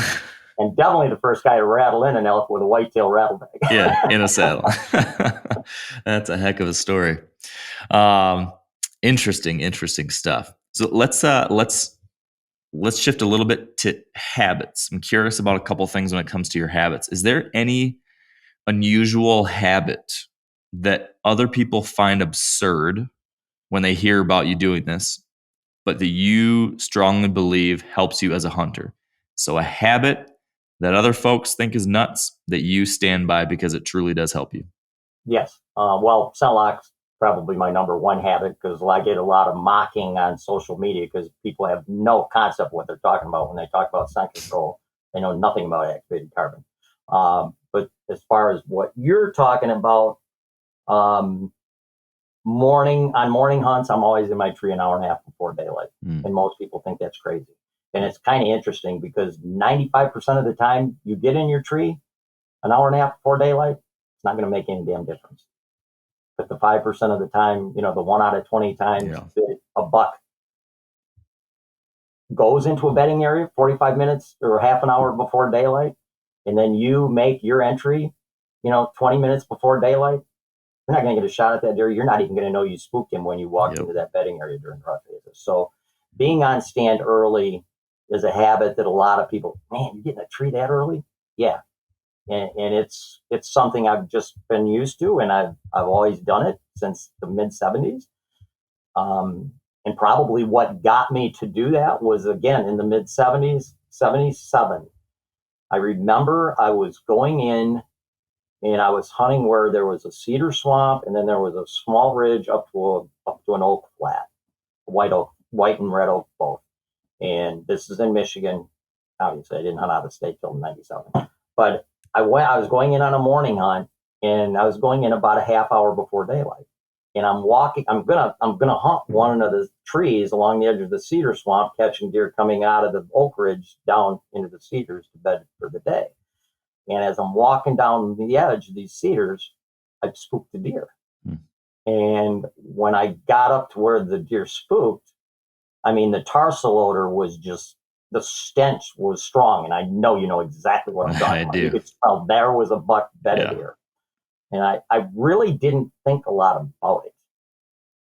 And definitely the first guy to rattle in an elk with a whitetail rattle bag. Yeah, in a saddle. That's a heck of a story. Interesting stuff. So let's shift a little bit to habits. I'm curious about a couple things when it comes to your habits. Is there any unusual habit that other people find absurd when they hear about you doing this, but that you strongly believe helps you as a hunter? So a habit that other folks think is nuts that you stand by because it truly does help you. Yes. Well, scent lock's probably my number one habit because I get a lot of mocking on social media because people have no concept of what they're talking about when they talk about scent control. They know nothing about activated carbon. But as far as what you're talking about, morning hunts, I'm always in my tree an hour and a half before daylight. And most people think that's crazy. And it's kind of interesting because 95% of the time you get in your tree an hour and a half before daylight, it's not going to make any damn difference. But the 5% of the time, the 1 out of 20 times that a buck goes into a bedding area 45 minutes or half an hour before daylight, and then you make your entry, 20 minutes before daylight, you're not going to get a shot at that deer. You're not even going to know you spooked him when you walked into that bedding area during rut phases. So being on stand early is a habit that a lot of people, man, you get in a tree that early? Yeah. And it's something I've just been used to, and I've always done it since the mid 70s. And probably what got me to do that was, again, in the mid 70s, 77. I remember I was going in and I was hunting where there was a cedar swamp, and then there was a small ridge up to an oak flat, white and red oak both. And this is in Michigan. Obviously, I didn't hunt out of state till '97, but I was going in on a morning hunt, and I was going in about a half hour before daylight. And I'm walking. I'm gonna hunt one of the trees along the edge of the cedar swamp, catching deer coming out of the oak ridge down into the cedars to bed for the day. And as I'm walking down the edge of these cedars, I spooked the deer. And when I got up to where the deer spooked, I mean, the tarsal odor was just, the stench was strong. And I know you know exactly what I'm talking about. Do. You could smell there was a buck bedded here. And I really didn't think a lot about it.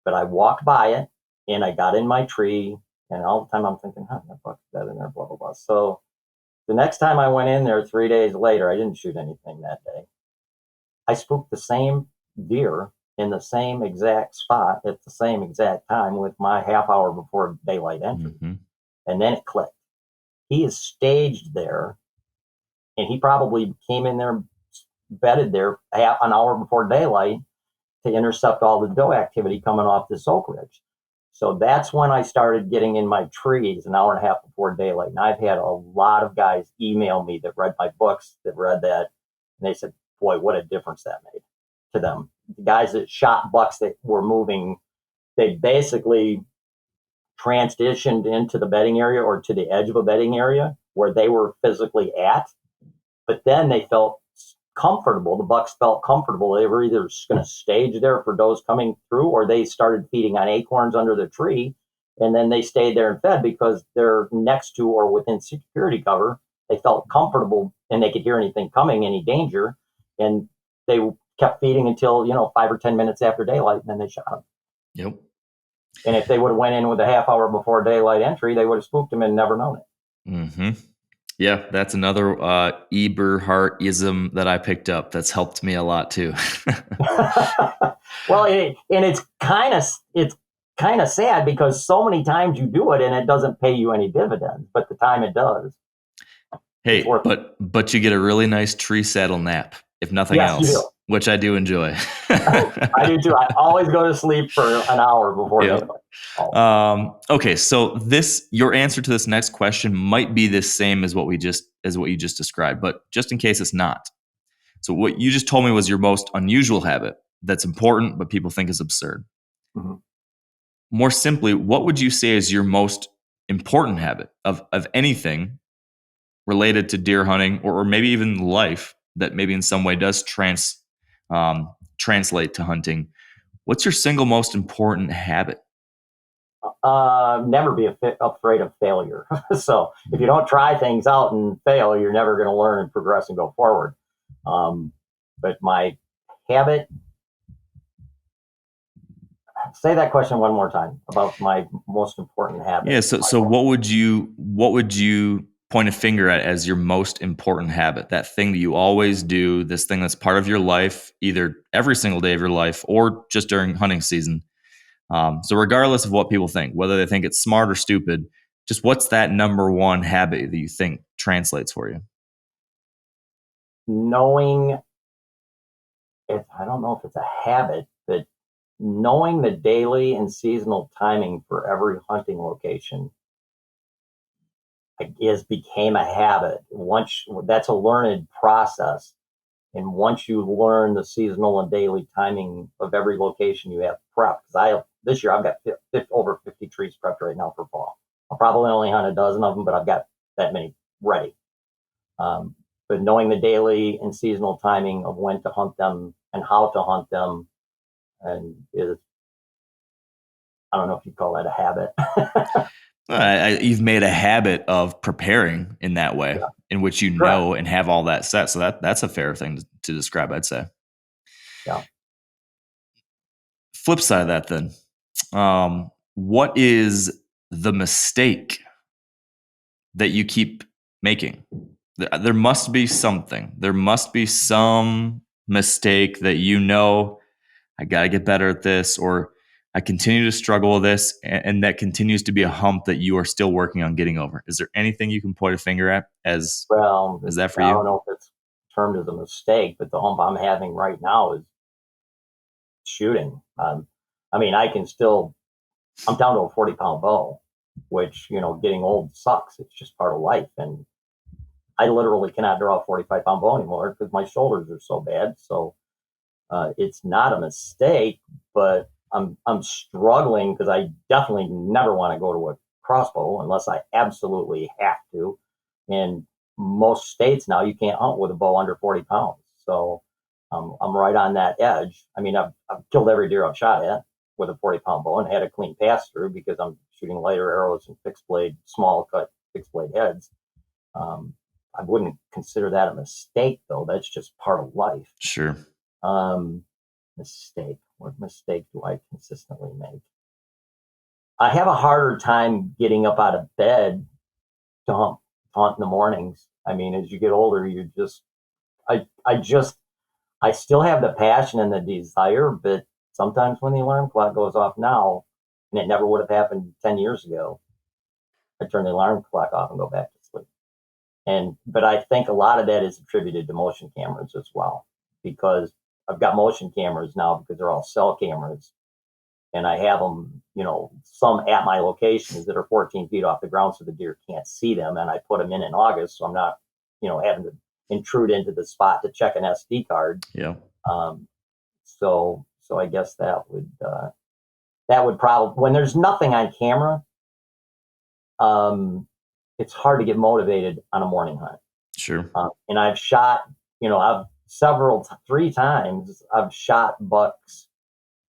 But I walked by it and I got in my tree. And all the time I'm thinking, that buck's bedded in there, blah, blah, blah. So the next time I went in there 3 days later, I didn't shoot anything that day. I spooked the same deer in the same exact spot at the same exact time with my half hour before daylight entry. And then it clicked. He is staged there, and he probably came in there, bedded there half an hour before daylight to intercept all the doe activity coming off this oak ridge. So that's when I started getting in my trees an hour and a half before daylight. And I've had a lot of guys email me that read my books, that read that, and they said, boy, what a difference that made to them. The guys that shot bucks that were moving, they basically transitioned into the bedding area or to the edge of a bedding area where they were physically at. But then they felt comfortable. The bucks felt comfortable. They were either going to stage there for does coming through, or they started feeding on acorns under the tree, and then they stayed there and fed because they're next to or within security cover. They felt comfortable and they could hear anything coming, any danger, and they kept feeding until 5 or 10 minutes after daylight, and then they shot them. Yep. And if they would have went in with a half hour before daylight entry, they would have spooked them and never known it. Yeah, that's another Eberhart-ism that I picked up that's helped me a lot too. Well, and it's kind of sad because so many times you do it and it doesn't pay you any dividends, but the time it does. Hey, but you get a really nice tree saddle nap, if nothing else, which I do enjoy. I do too. I always go to sleep for an hour before daylight. Okay, so your answer to this next question might be the same as what you just described, but just in case it's not. So what you just told me was your most unusual habit that's important, but people think is absurd. More simply, what would you say is your most important habit of anything related to deer hunting or maybe even life that maybe in some way does translate to hunting? What's your single most important habit? Never be afraid of failure. So if you don't try things out and fail, you're never going to learn and progress and go forward. But my habit, say that question one more time about my most important habit. Yeah. So what would you point a finger at as your most important habit? That thing that you always do, this thing that's part of your life, either every single day of your life or just during hunting season. So regardless of what people think, whether they think it's smart or stupid, just what's that number one habit that you think translates for you? Knowing, I don't know if it's a habit, but knowing the daily and seasonal timing for every hunting location became a habit. Once that's a learned process, and once you learn the seasonal and daily timing of every location, you have prep. Because this year I've got over 50 trees prepped right now for fall. I'll probably only hunt a dozen of them, but I've got that many ready. But knowing the daily and seasonal timing of when to hunt them and how to hunt them, and I don't know if you call that a habit. You've made a habit of preparing in that way, Yeah. in which you Correct. know and have all that set. So that's a fair thing to describe, I'd say. Yeah. Flip side of that, then, what is the mistake that you keep making? There must be something. There must be some mistake that I got to get better at this, or I continue to struggle with this, and that continues to be a hump that you are still working on getting over. Is there anything you can point a finger at as that for you? I don't know if it's termed as a mistake, but the hump I'm having right now is shooting. I mean, I'm down to a 40-pound bow, which, getting old sucks. It's just part of life. And I literally cannot draw a 45-pound bow anymore because my shoulders are so bad. So it's not a mistake, but I'm struggling because I definitely never want to go to a crossbow unless I absolutely have to. And most states now, you can't hunt with a bow under 40 pounds. So I'm right on that edge. I mean, I've killed every deer I've shot at with a 40-pound bow and had a clean pass through because I'm shooting lighter arrows and small cut fixed blade heads. I wouldn't consider that a mistake, though. That's just part of life. Sure. Mistake. What mistake do I consistently make? I have a harder time getting up out of bed to hunt in the mornings. I mean, as you get older, I still have the passion and the desire, but sometimes when the alarm clock goes off now, and it never would have happened 10 years ago, I turn the alarm clock off and go back to sleep. But I think a lot of that is attributed to motion cameras as well, because I've got motion cameras now because they're all cell cameras, and I have them, some at my locations that are 14 feet off the ground so the deer can't see them, and I put them in August, so I'm not, having to intrude into the spot to check an SD card. Yeah. So I guess that would probably, when there's nothing on camera, it's hard to get motivated on a morning hunt. Sure. And I've shot, three times I've shot bucks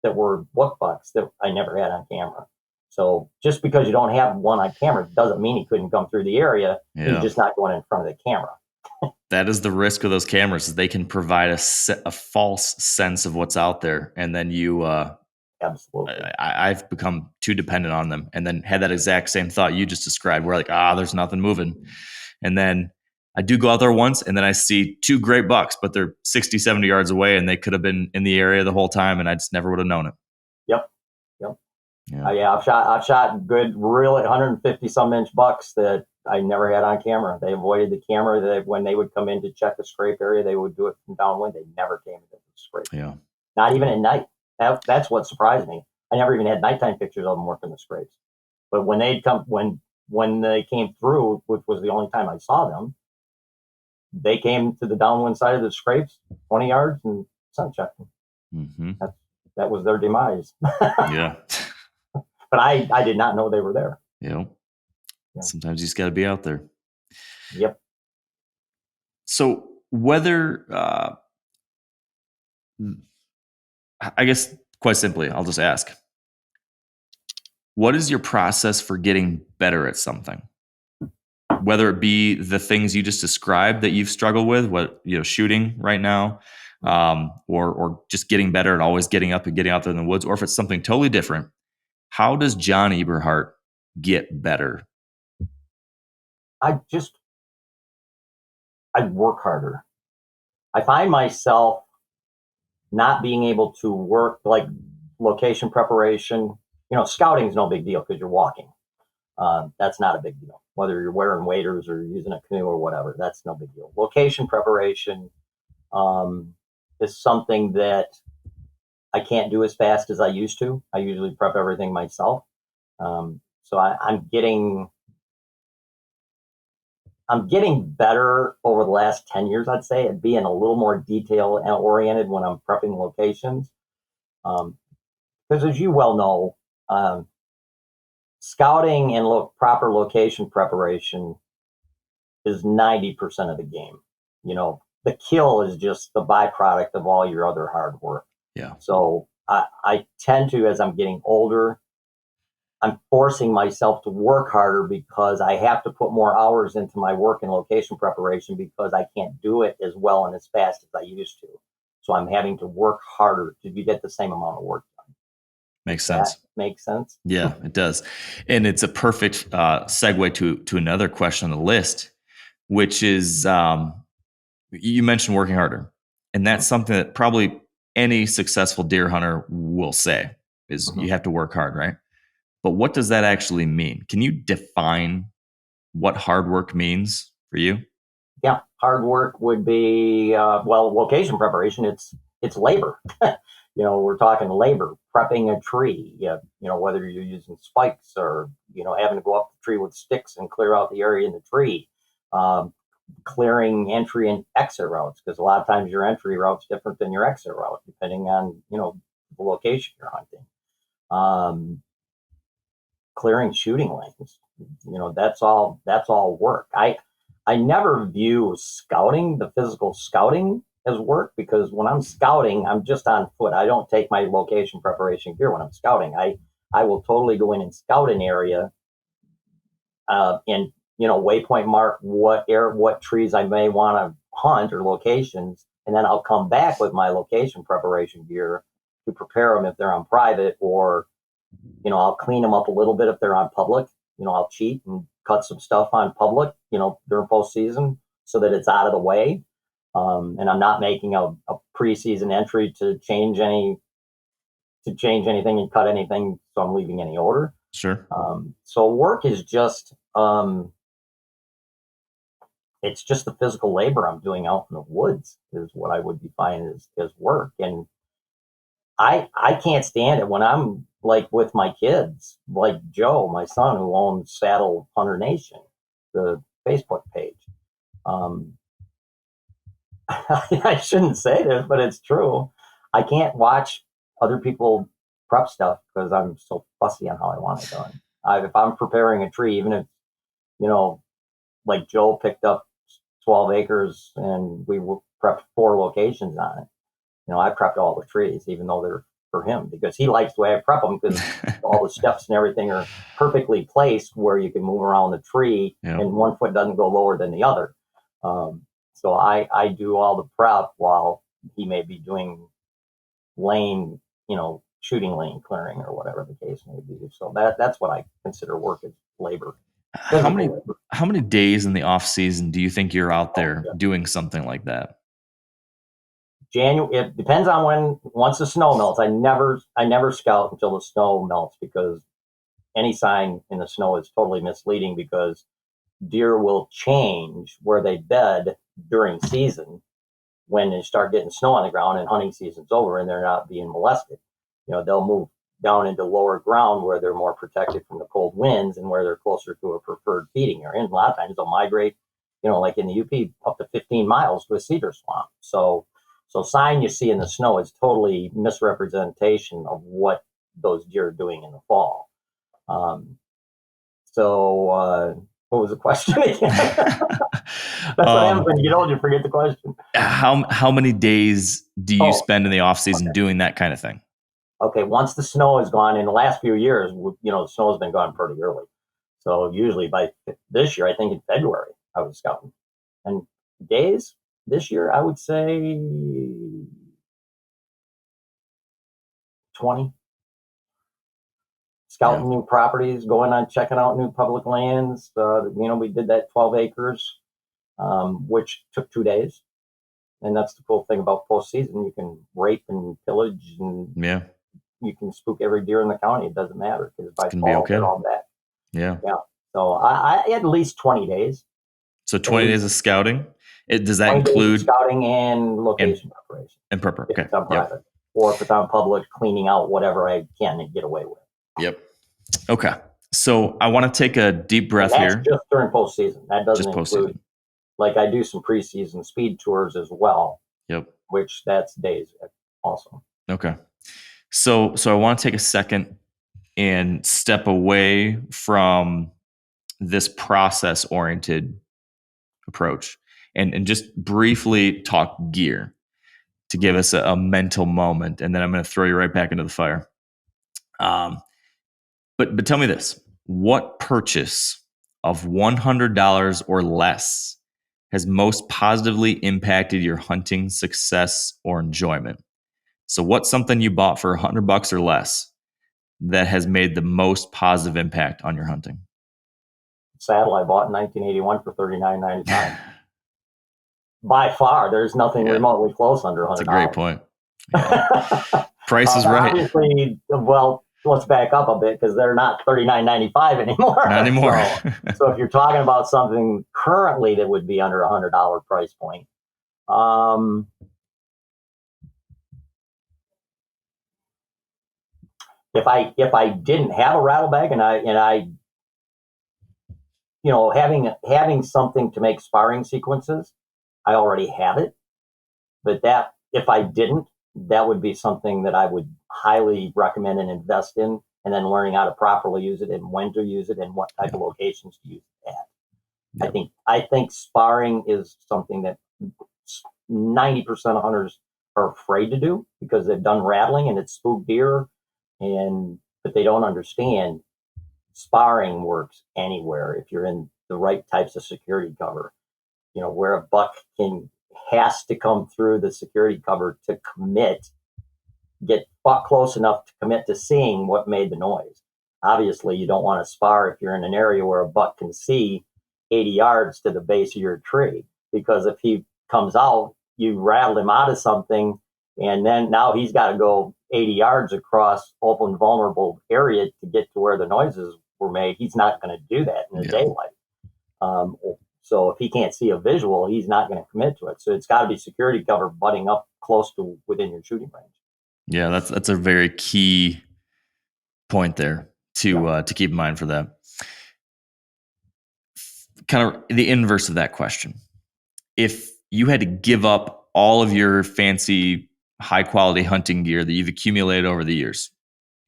that were book bucks that I never had on camera. So just because you don't have one on camera doesn't mean he couldn't come through the area. Yeah. He's just not going in front of the camera. That is the risk of those cameras, is they can provide a false sense of what's out there. And then absolutely. I've become too dependent on them, and then had that exact same thought you just described, where like, there's nothing moving. And then I do go out there once, and then I see two great bucks, but they're 60, 70 yards away, and they could have been in the area the whole time, and I just never would have known it. Yep. Yeah, I've shot good, really 150 some inch bucks that I never had on camera. They avoided the camera. When they would come in to check the scrape area, they would do it from downwind. They never came into the scrape. Yeah. Not even at night. That's what surprised me. I never even had nighttime pictures of them working the scrapes. But when they came through, which was the only time I saw them, they came to the downwind side of the scrapes, 20 yards, and sun checked them. Mm-hmm. That was their demise. Yeah. But I did not know they were there. Yeah. Sometimes you just got to be out there. Yep. So whether, I guess quite simply, I'll just ask, What is your process for getting better at something? Whether it be the things you just described that you've struggled with, what, shooting right now, or just getting better and always getting up and getting out there in the woods, or if it's something totally different, how does John Eberhart get better? I work harder. I find myself not being able to work like location preparation. Scouting is no big deal because you're walking. That's not a big deal. Whether you're wearing waders or using a canoe or whatever, that's no big deal. Location preparation is something that I can't do as fast as I used to. I usually prep everything myself. So I'm getting better over the last 10 years, I'd say, at being a little more detail oriented when I'm prepping locations. Because as you well know, scouting and proper location preparation is 90% of the game. The kill is just the byproduct of all your other hard work. Yeah. So I tend to, as I'm getting older, I'm forcing myself to work harder because I have to put more hours into my work and location preparation because I can't do it as well and as fast as I used to. So I'm having to work harder to get the same amount of work done. Makes sense. That makes sense? Yeah, it does. And it's a perfect segue to another question on the list, which is you mentioned working harder. And that's something that probably any successful deer hunter will say is you have to work hard, right? But what does that actually mean? Can you define what hard work means for you? Yeah, hard work would be location preparation. It's labor. We're talking labor, prepping a tree. Whether you're using spikes or having to go up the tree with sticks and clear out the area in the tree, clearing entry and exit routes, because a lot of times your entry route's different than your exit route depending on the location you're hunting. Clearing shooting lanes. That's all work. I never view scouting, the physical scouting, as work, because when I'm scouting, I'm just on foot. I don't take my location preparation gear when I'm scouting. I will totally go in and scout an area, and waypoint mark what trees I may want to hunt or locations, and then I'll come back with my location preparation gear to prepare them if they're on private, or I'll clean them up a little bit if they're on public. I'll cheat and cut some stuff on public, during postseason so that it's out of the way. And I'm not making a preseason entry to change anything and cut anything, so I'm leaving any odor. Sure. So work is just it's just the physical labor I'm doing out in the woods is what I would define as work. And I can't stand it when I'm like with my kids, like Joe, my son, who owns Saddle Hunter Nation, the Facebook page. I shouldn't say this, but it's true. I can't watch other people prep stuff because I'm so fussy on how I want it done. If I'm preparing a tree, even if, like Joe picked up 12 acres and we prepped 4 locations on it. I prepped all the trees, even though they're for him, because he likes the way I prep them, because all the steps and everything are perfectly placed where you can move around the tree and one foot doesn't go lower than the other. So I do all the prep while he may be doing lane, shooting lane clearing or whatever the case may be. So that's what I consider work as labor. How many days in the off season do you think you're out there doing something like that? January. It depends on once the snow melts. I never scout until the snow melts, because any sign in the snow is totally misleading, because deer will change where they bed during season when they start getting snow on the ground and hunting season's over and they're not being molested. They'll move down into lower ground where they're more protected from the cold winds and where they're closer to a preferred feeding area. And a lot of times they'll migrate, like in the UP, up to 15 miles to a cedar swamp. So sign you see in the snow is totally misrepresentation of what those deer are doing in the fall. What was the question again? That's what happens when you get old, you forget the question. How many days do you spend in the off season doing that kind of thing? Okay, once the snow is gone, in the last few years, the snow has been gone pretty early. So usually by this year, I think in February, I was scouting. And days this year, I would say 20. Scouting new properties, going on, checking out new public lands. We did that 12 acres, which took 2 days. And that's the cool thing about postseason. You can rape and pillage, and you can spook every deer in the county. It doesn't matter because by fall, they're all back. Yeah. So I at least 20 days. So 20 days of scouting. Does that include scouting and location preparation? And prepper. Okay. If it's on private, or if it's on public, cleaning out whatever I can and get away with. Yep. Okay. So I want to take a deep breath here. That's just during postseason. That doesn't include, like I do some preseason speed tours as well. Yep. Which that's days also. Okay. So I want to take a second and step away from this process-oriented approach and just briefly talk gear to give us a mental moment, and then I'm going to throw you right back into the fire. But tell me this: what purchase of $100 or less has most positively impacted your hunting success or enjoyment? So, what's something you bought for $100 or less that has made the most positive impact on your hunting? Saddle I bought in 1981 for $39.95. By far, there's nothing remotely close under $100. That's a great point. Yeah. Price is right. Obviously, well, let's back up a bit because they're not $39.95 anymore. Not anymore. So if you're talking about something currently that would be under $100 price point, if I didn't have a rattle bag and I having something to make sparring sequences, I already have it. But that if I didn't, that would be something that I would highly recommend and invest in, and then learning how to properly use it and when to use it and what type of locations to use it at. Yep. I think sparring is something that 90% of hunters are afraid to do because they've done rattling and it's spooked deer, but they don't understand sparring works anywhere if you're in the right types of security cover. Where a buck has to come through the security cover to get buck close enough to commit to seeing what made the noise. Obviously, you don't want to spar if you're in an area where a buck can see 80 yards to the base of your tree, because if he comes out, you rattled him out of something, and then now he's got to go 80 yards across open, vulnerable area to get to where the noises were made. He's not going to do that in the daylight. So if he can't see a visual, he's not going to commit to it. So it's got to be security cover butting up close to within your shooting range. Yeah, that's a very key point there to keep in mind for that. Kind of the inverse of that question. If you had to give up all of your fancy, high quality hunting gear that you've accumulated over the years,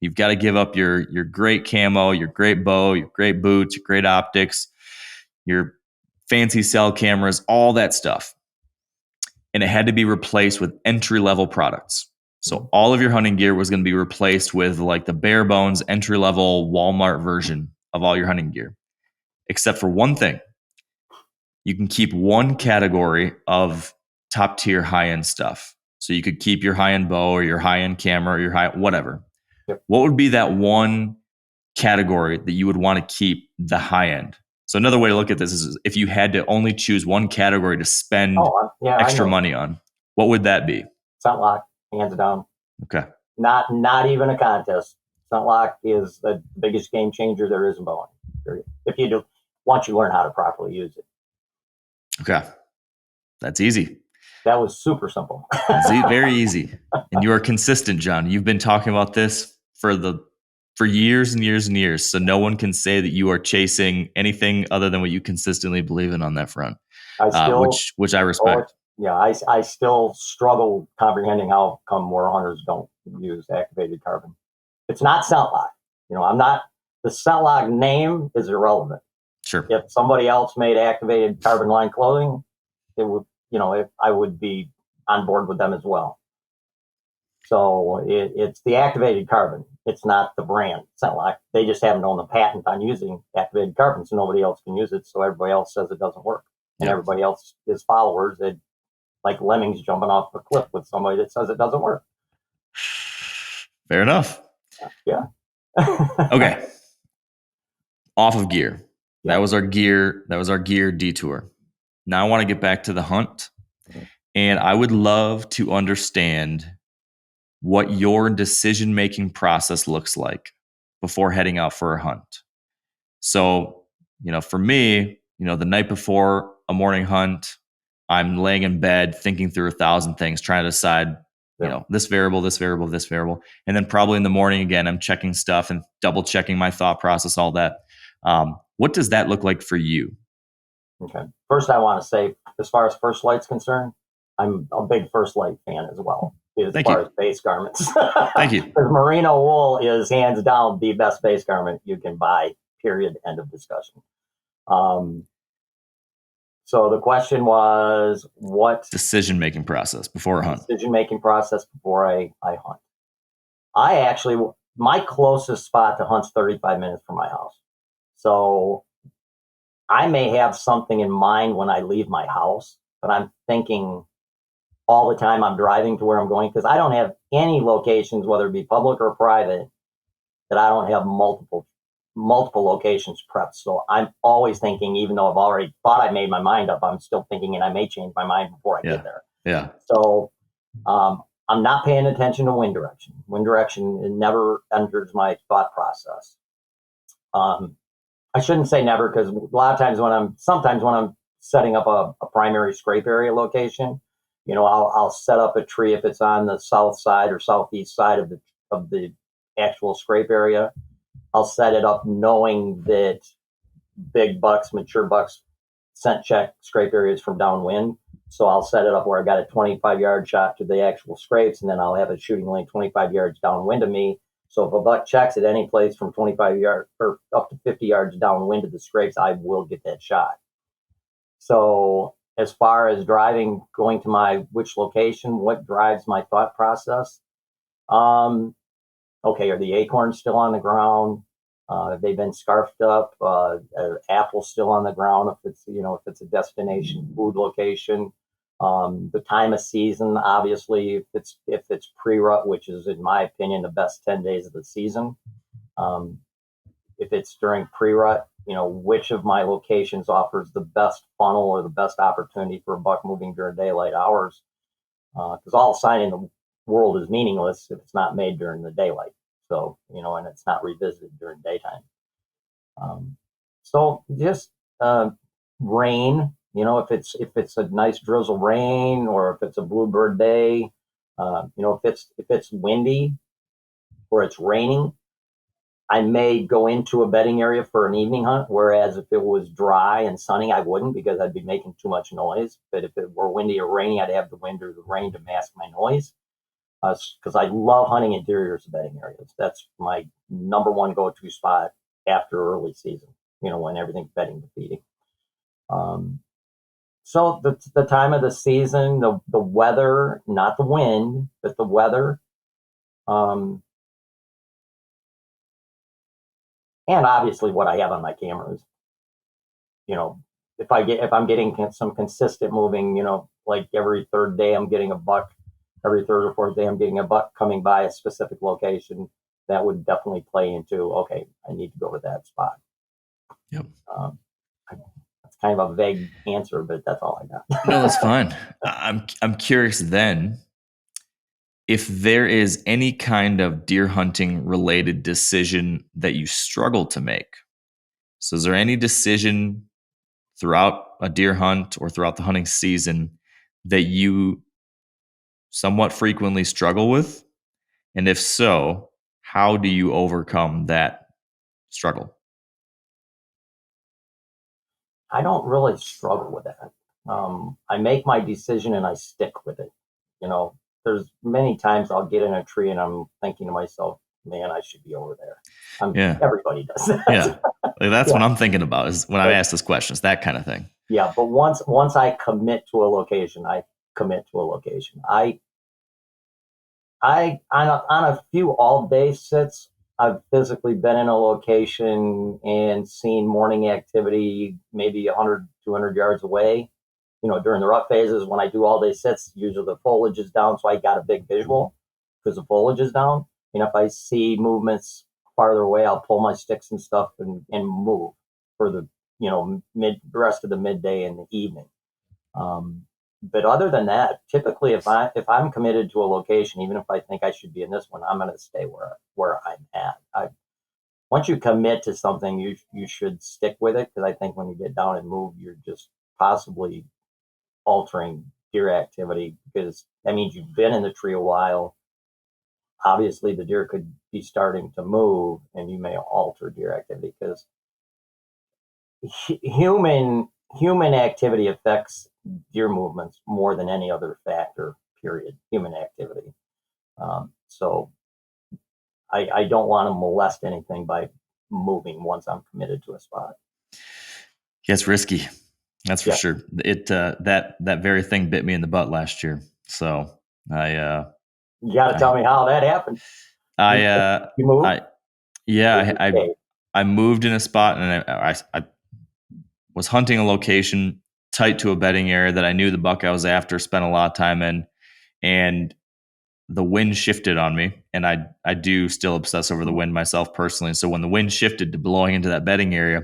you've got to give up your great camo, your great bow, your great boots, your great optics, your fancy cell cameras, all that stuff. And it had to be replaced with entry-level products. So all of your hunting gear was going to be replaced with like the bare bones entry-level Walmart version of all your hunting gear. Except for one thing. You can keep one category of top-tier high-end stuff. So you could keep your high-end bow or your high-end camera or your whatever. Yep. What would be that one category that you would want to keep the high-end? So another way to look at this is if you had to only choose one category to spend extra money on, what would that be? Scentlock, hands down. Okay. Not even a contest. Scentlock is the biggest game changer there is in bowing. Period. If you do, once you learn how to properly use it. Okay. That's easy. That was super simple. Very easy. And you are consistent, John. You've been talking about this for years and years and years. So no one can say that you are chasing anything other than what you consistently believe in on that front, which I respect. I still struggle comprehending how come more hunters don't use activated carbon. It's not Scentlock. The Scentlock name is irrelevant. Sure. If somebody else made activated carbon line clothing, it would, I would be on board with them as well. So it's the activated carbon. It's not the brand. It's not like they just haven't owned the patent on using activated carbon, so nobody else can use it. So everybody else says it doesn't work, and everybody else is followers. That like lemmings jumping off a cliff with somebody that says it doesn't work. Fair enough. Yeah. Okay. Off of gear. That was our gear. That was our gear detour. Now I want to get back to the hunt, and I would love to understand what your decision-making process looks like before heading out for a hunt. So, for me, the night before a morning hunt, I'm laying in bed thinking through 1,000 things, trying to decide, this variable, this variable, this variable. And then probably in the morning again, I'm checking stuff and double checking my thought process, all that. What does that look like for you? Okay. First, I want to say, as far as First Light's concerned, I'm a big First Light fan as well, as far as base garments. Thank you. Because merino wool is hands down the best base garment you can buy, period, end of discussion. So the question was, what decision-making process before a hunt? Decision-making process before I hunt. My closest spot to hunt's 35 minutes from my house. So I may have something in mind when I leave my house, but I'm thinking all the time I'm driving to where I'm going, because I don't have any locations, whether it be public or private, that I don't have multiple locations prepped. So I'm always thinking, even though I've already thought I made my mind up, I'm still thinking, and I may change my mind before I get there. Yeah. So I'm not paying attention to wind direction. Wind direction, it never enters my thought process. I shouldn't say never, because a lot of times sometimes when I'm setting up a primary scrape area location, I'll set up a tree if it's on the south side or southeast side of the actual scrape area. I'll set it up knowing that big bucks, mature bucks, scent check scrape areas from downwind. So I'll set it up where I got a 25-yard shot to the actual scrapes, and then I'll have a shooting lane 25 yards downwind of me. So if a buck checks at any place from 25 yards or up to 50 yards downwind of the scrapes, I will get that shot. So as far as driving, going to which location, what drives my thought process? Okay, are the acorns still on the ground? Have they been scarfed up? Are apples still on the ground? If it's a destination food location, the time of season, obviously, if it's pre-rut, which is in my opinion the best 10 days of the season. If it's during pre-rut, which of my locations offers the best funnel or the best opportunity for a buck moving during daylight hours? Because all sign in the world is meaningless if it's not made during the daylight. So, and it's not revisited during daytime. So just rain, if it's a nice drizzle rain, or if it's a bluebird day, if it's windy or it's raining, I may go into a bedding area for an evening hunt. Whereas if it was dry and sunny, I wouldn't, because I'd be making too much noise. But if it were windy or rainy, I'd have the wind or the rain to mask my noise. Because I love hunting interiors of bedding areas. That's my number one go-to spot after early season, when everything's bedding to feeding. So the time of the season, the weather, not the wind, but the weather, and obviously what I have on my cameras. If I'm getting some consistent moving, like every third day I'm getting a buck. Every third or fourth day, I'm getting a buck coming by a specific location. That would definitely play into, okay, I need to go to that spot. Yep. That's kind of a vague answer, but that's all I got. No, that's fine. I'm curious then, if there is any kind of deer hunting related decision that you struggle to make. So is there any decision throughout a deer hunt or throughout the hunting season that you somewhat frequently struggle with? And if so, how do you overcome that struggle? I don't really struggle with that. I make my decision and I stick with it. There's many times I'll get in a tree and I'm thinking to myself, man, I should be over there. Everybody does that. Yeah. That's what I'm thinking about, is when I ask this question, it's that kind of thing. Yeah. But once I commit to a location, I commit to a location. On a few all day sits, I've physically been in a location and seen morning activity maybe 100, 200 yards away. During the rut phases, when I do all day sits, usually the foliage is down, so I got a big visual because the foliage is down. And if I see movements farther away, I'll pull my sticks and stuff and move for the rest of the midday and the evening. But other than that, typically if I'm committed to a location, even if I think I should be in this one, I'm going to stay where I'm at. Once you commit to something, you should stick with it, because I think when you get down and move, you're just possibly altering deer activity, because that means you've been in the tree a while. Obviously, the deer could be starting to move, and you may alter deer activity, because human activity affects deer movements more than any other factor. Period. Human activity. So I don't want to molest anything by moving once I'm committed to a spot. Yeah, it's risky. That's for sure. It that very thing bit me in the butt last year. So you got to tell me how that happened. You moved? I moved in a spot, and I was hunting a location tight to a bedding area that I knew the buck I was after spent a lot of time in, and the wind shifted on me, and I do still obsess over the wind myself personally. So when the wind shifted to blowing into that bedding area,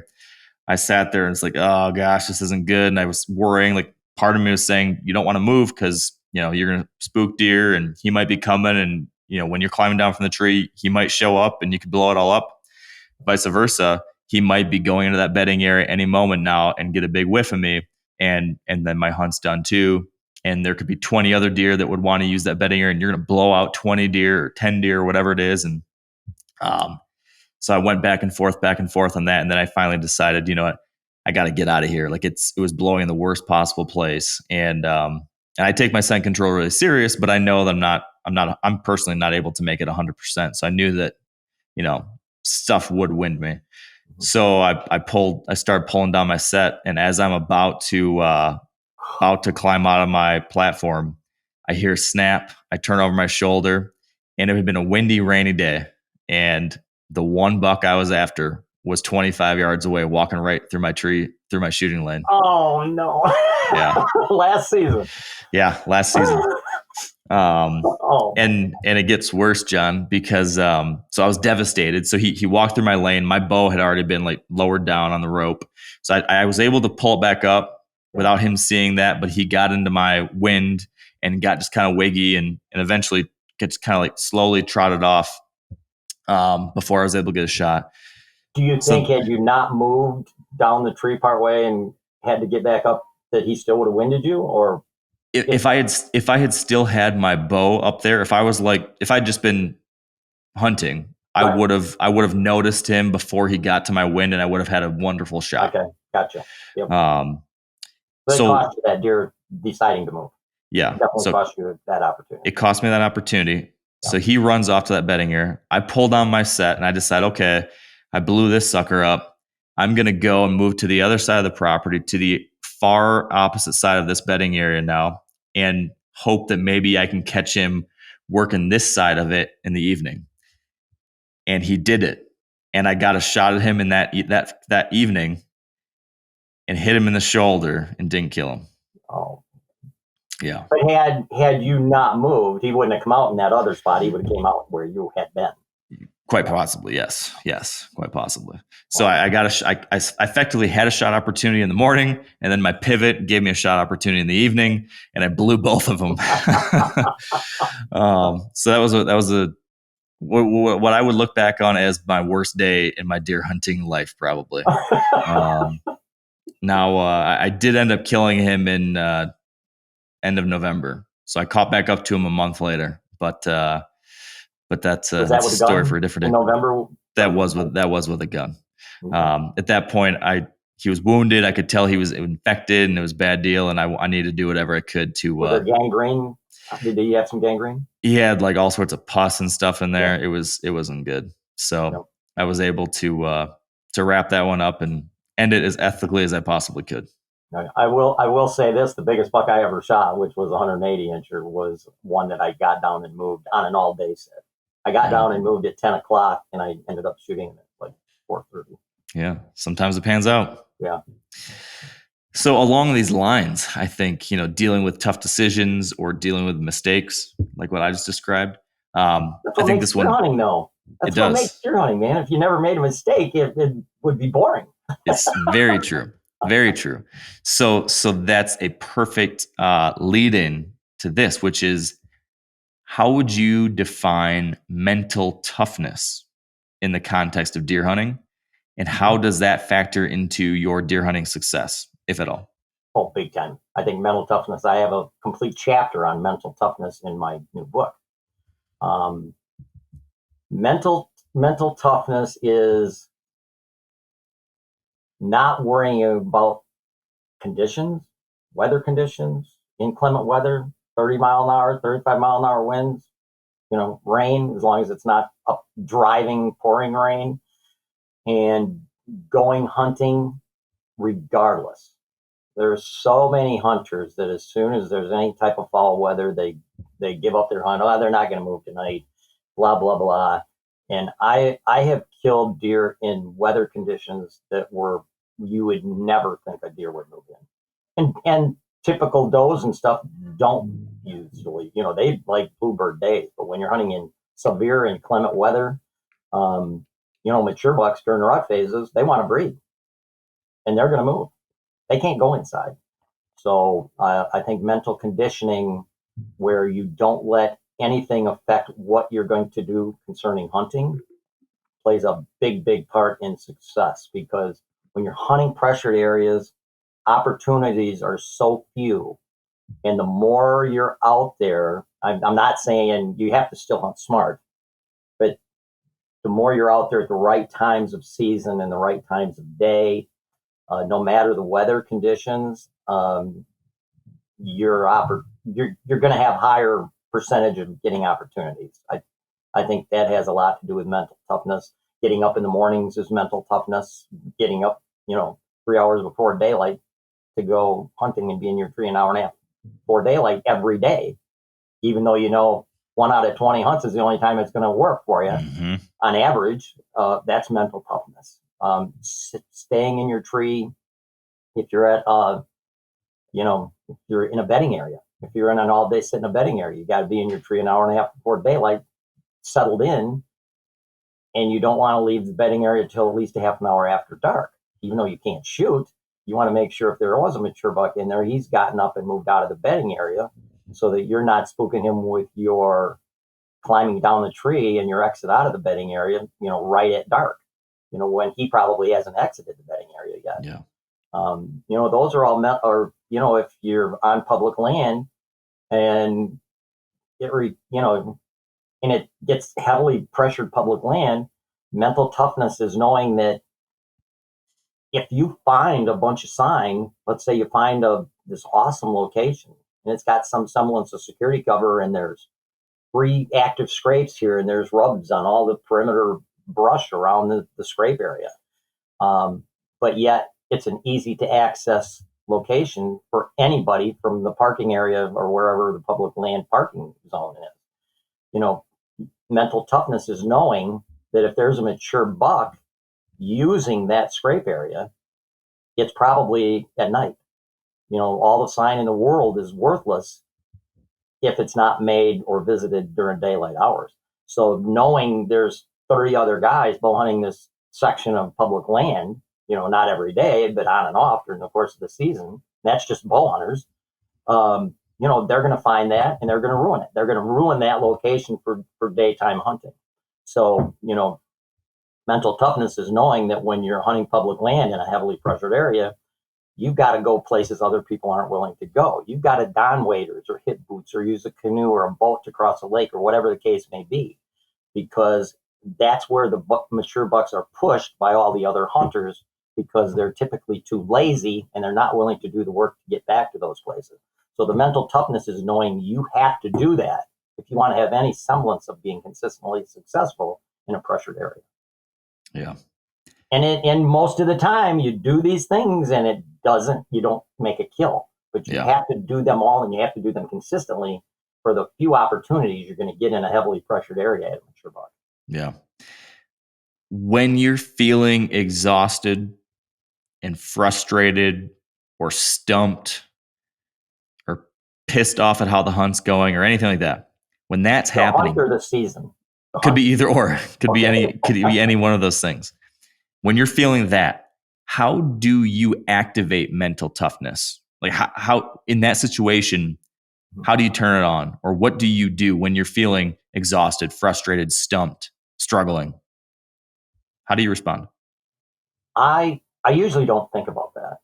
I sat there and it's like, oh gosh, this isn't good. And I was worrying, like part of me was saying, you don't want to move because, you're going to spook deer and he might be coming. And, when you're climbing down from the tree, he might show up and you could blow it all up. Vice versa. He might be going into that bedding area any moment now and get a big whiff of me. And then my hunt's done too. And there could be 20 other deer that would want to use that bedding area, and you're going to blow out 20 deer or 10 deer or whatever it is. And, so I went back and forth on that. And then I finally decided, you know what, I got to get out of here. Like it was blowing in the worst possible place. And I take my scent control really serious, but I know that I'm personally not able to make it 100%. So I knew that, stuff would wind me. So I started pulling down my set. And as I'm about to climb out of my platform, I hear snap. I turn over my shoulder, and it had been a windy, rainy day. And the one buck I was after was 25 yards away, walking right through my tree, through my shooting lane. Oh no. Yeah. Last season. Yeah. Last season. And it gets worse, John, because, so I was devastated. So he walked through my lane. My bow had already been like lowered down on the rope. So I was able to pull it back up without him seeing that, but he got into my wind and got just kind of wiggy and eventually gets kind of like slowly trotted off. Before I was able to get a shot. Do you think had you not moved down the tree part way and had to get back up, that he still would have winded you? Or if I had still had my bow up there, if I'd just been hunting, right, I would have noticed him before he got to my wind, and I would have had a wonderful shot. Okay, gotcha. Yep. So cost you that deer deciding to move. Yeah, it definitely cost you that opportunity. It cost me that opportunity. So he runs off to that bedding area. I pull down my set and I decide, okay, I blew this sucker up. I'm going to go and move to the other side of the property, to the far opposite side of this bedding area now, and hope that maybe I can catch him working this side of it in the evening. And he did it. And I got a shot at him in that evening and hit him in the shoulder and didn't kill him. Oh. Yeah. But had you not moved, he wouldn't have come out in that other spot. He would have came out where you had been. Quite possibly, yes, quite possibly. So I effectively had a shot opportunity in the morning, and then my pivot gave me a shot opportunity in the evening, and I blew both of them. So that was what I would look back on as my worst day in my deer hunting life, probably. Now I did end up killing him in end of November, so I caught back up to him a month later, but that's a story for a different day. In November? That was with a gun. At that point, he was wounded. I could tell he was infected, and it was a bad deal. And I needed to do whatever I could to. Was there gangrene? Did he have some gangrene? He had like all sorts of pus and stuff in there. Yeah. It wasn't good. So I was able to wrap that one up and end it as ethically as I possibly could. I will say this: the biggest buck I ever shot, which was a 180 incher, was one that I got down and moved on an all day set. I got down and moved at 10 o'clock, and I ended up shooting it at like 4:30. Yeah, sometimes it pans out. Yeah. So along these lines, I think, dealing with tough decisions or dealing with mistakes, like what I just described. That's I what think makes this deer one, hunting, though. That's it what makes does. deer hunting, man. If you never made a mistake, it would be boring. It's very true. Very true. So that's a perfect lead in to this, which is, how would you define mental toughness in the context of deer hunting? And how does that factor into your deer hunting success, if at all? Oh, big time. I think mental toughness, I have a complete chapter on mental toughness in my new book. Um, mental toughness is not worrying about conditions, weather conditions, inclement weather, 30 mile an hour, 35 mile an hour winds, rain, as long as it's not up driving, pouring rain, and going hunting regardless. There's so many hunters that as soon as there's any type of foul weather, they give up their hunt. Oh, they're not going to move tonight, blah, blah, blah. And I have killed deer in weather conditions that you would never think a deer would move in. And typical does and stuff don't usually, they like bluebird days. But when you're hunting in severe and inclement weather, mature bucks during the rut phases, they want to breed and they're going to move. They can't go inside. So I think mental conditioning, where you don't let anything affect what you're going to do concerning hunting, plays a big, big part in success, because when you're hunting pressured areas, opportunities are so few. And the more you're out there, I'm not saying you have to still hunt smart, but the more you're out there at the right times of season and the right times of day, no matter the weather conditions, you're going to have higher percentage of getting opportunities. I think that has a lot to do with mental toughness. Getting up in the mornings is mental toughness. Getting up, 3 hours before daylight to go hunting and be in your tree an hour and a half before daylight every day, even though 1 out of 20 hunts is the only time it's going to work for you. Mm-hmm. On average, that's mental toughness. Staying in your tree, if you're at if you're in a bedding area, if you're in an all day sit in a bedding area, you got to be in your tree an hour and a half before daylight, settled in, and you don't want to leave the bedding area till at least a half an hour after dark. Even though you can't shoot, you want to make sure if there was a mature buck in there, he's gotten up and moved out of the bedding area, so that you're not spooking him with your climbing down the tree and your exit out of the bedding area, right at dark, when he probably hasn't exited the bedding area yet. Yeah. Those are all if you're on public land and and it gets heavily pressured public land, mental toughness is knowing that if you find a bunch of sign, let's say you find this awesome location and it's got some semblance of security cover, and there's 3 active scrapes here and there's rubs on all the perimeter brush around the scrape area. But yet it's an easy to access location for anybody from the parking area or wherever the public land parking zone is. Mental toughness is knowing that if there's a mature buck using that scrape area, it's probably at night. All the sign in the world is worthless if it's not made or visited during daylight hours. So knowing there's 30 other guys bow hunting this section of public land, not every day, but on and off during the course of the season, that's just bow hunters. They're going to find that and they're going to ruin it. They're going to ruin that location for daytime hunting. So, mental toughness is knowing that when you're hunting public land in a heavily pressured area, you've got to go places other people aren't willing to go. You've got to don waders or hit boots or use a canoe or a boat to cross a lake or whatever the case may be, because that's where the mature bucks are pushed by all the other hunters, because they're typically too lazy and they're not willing to do the work to get back to those places. So the mental toughness is knowing you have to do that if you want to have any semblance of being consistently successful in a pressured area. Yeah. And most of the time you do these things and it you don't make a kill, but you Yeah. have to do them all, and you have to do them consistently for the few opportunities you're going to get in a heavily pressured area at a mature buck. Yeah. When you're feeling exhausted and frustrated or stumped or pissed off at how the hunt's going or anything like that, when that's The happening, hunt or the season? The could hunt. be either or, could be Okay. any one of those things. When you're feeling that, how do you activate mental toughness? Like how in that situation, how do you turn it on? Or what do you do when you're feeling exhausted, frustrated, stumped, struggling? How do you respond? I usually don't think about that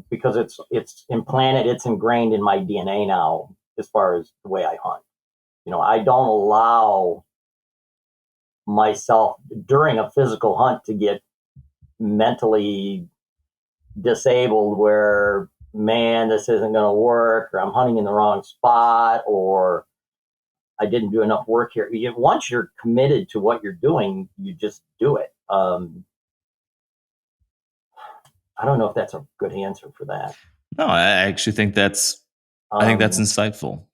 because it's implanted, it's ingrained in my DNA now as far as the way I hunt. I don't allow myself during a physical hunt to get mentally disabled where, man, this isn't going to work, or I'm hunting in the wrong spot, or I didn't do enough work here. Once you're committed to what you're doing, you just do it. I don't know if that's a good answer for that. No, I actually think that's insightful.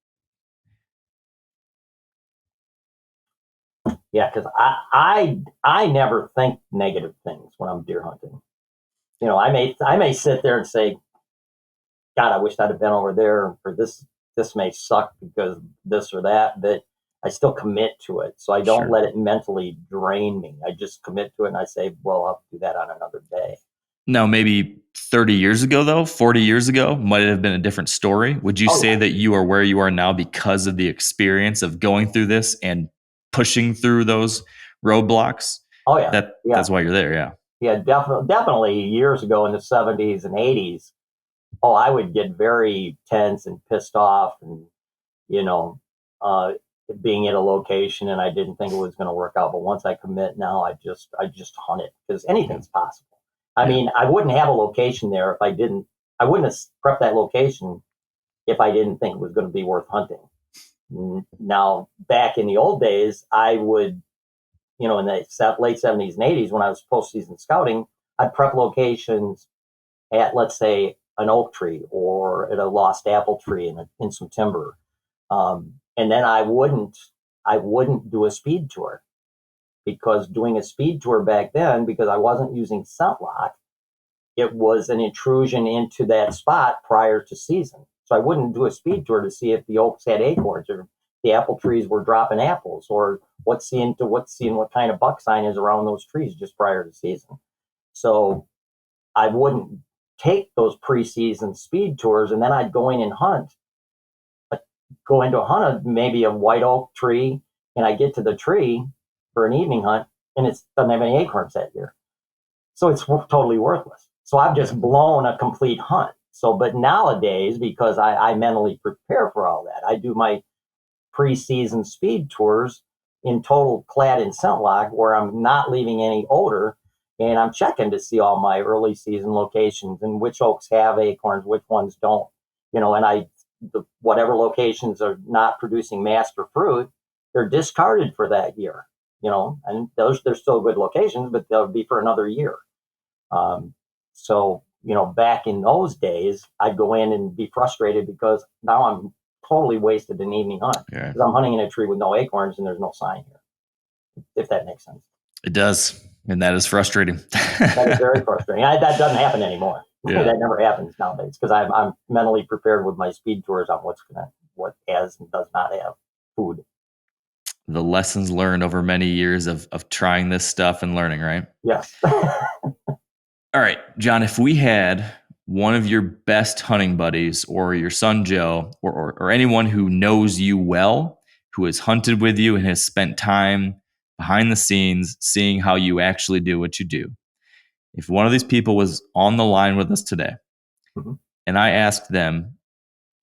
Yeah, because I never think negative things when I'm deer hunting. I may sit there and say, God, I wish I'd have been over there, or this may suck because this or that, but I still commit to it. So I don't Sure. let it mentally drain me. I just commit to it and I say, well, I'll do that on another day. Now, maybe 30 years ago, though, 40 years ago, might have been a different story. Would you say that you are where you are now because of the experience of going through this and pushing through those roadblocks? Oh, yeah. That's why you're there, yeah. Yeah, definitely years ago in the 70s and 80s, I would get very tense and pissed off and, uh, being at a location and I didn't think it was going to work out. But once I commit now, I just hunt it because anything's possible. I mean, I wouldn't have a location there if I wouldn't have prepped that location if I didn't think it was going to be worth hunting. Now, back in the old days, I would, in the late 70s and 80s when I was postseason scouting, I'd prep locations at, let's say, an oak tree or at a lost apple tree in some timber. And then I wouldn't do a speed tour, because doing a speed tour back then, because I wasn't using scent lock, it was an intrusion into that spot prior to season. So I wouldn't do a speed tour to see if the oaks had acorns or the apple trees were dropping apples, or seeing what kind of buck sign is around those trees just prior to season. So I wouldn't take those preseason speed tours, and then I'd go in and hunt. Go into maybe a white oak tree, and I get to the tree for an evening hunt, and it doesn't have any acorns that year. So it's totally worthless. So I've just blown a complete hunt. So, but nowadays, because I mentally prepare for all that, I do my preseason speed tours in total clad in scent lock, where I'm not leaving any odor, and I'm checking to see all my early season locations and which oaks have acorns, which ones don't. And whatever locations are not producing master fruit, they're discarded for that year. And they're still good locations, but they'll be for another year. So, back in those days, I'd go in and be frustrated because now I'm totally wasted an evening hunt because I'm hunting in a tree with no acorns and there's no sign here, if that makes sense. It does. And that is frustrating. That is very frustrating. That doesn't happen anymore. Yeah. That never happens nowadays because I'm mentally prepared with my speed tours on what has and does not have food. The lessons learned over many years of trying this stuff and learning, right? Yes. All right, John, if we had one of your best hunting buddies or your son, Joe, or anyone who knows you well, who has hunted with you and has spent time behind the scenes seeing how you actually do what you do. If one of these people was on the line with us today, and I asked them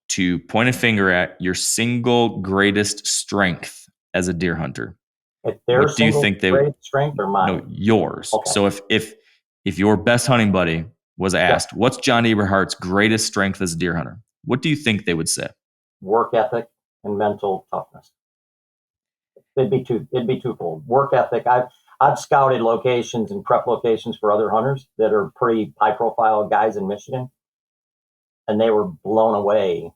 to point a finger at your single greatest strength as a deer hunter, what do you think they would? Strength or mine? No, yours. Okay. So if your best hunting buddy was asked, what's John Eberhart's greatest strength as a deer hunter, what do you think they would say? Work ethic and mental toughness. It'd be twofold. Work ethic. I've scouted locations and prep locations for other hunters that are pretty high profile guys in Michigan. and they were blown away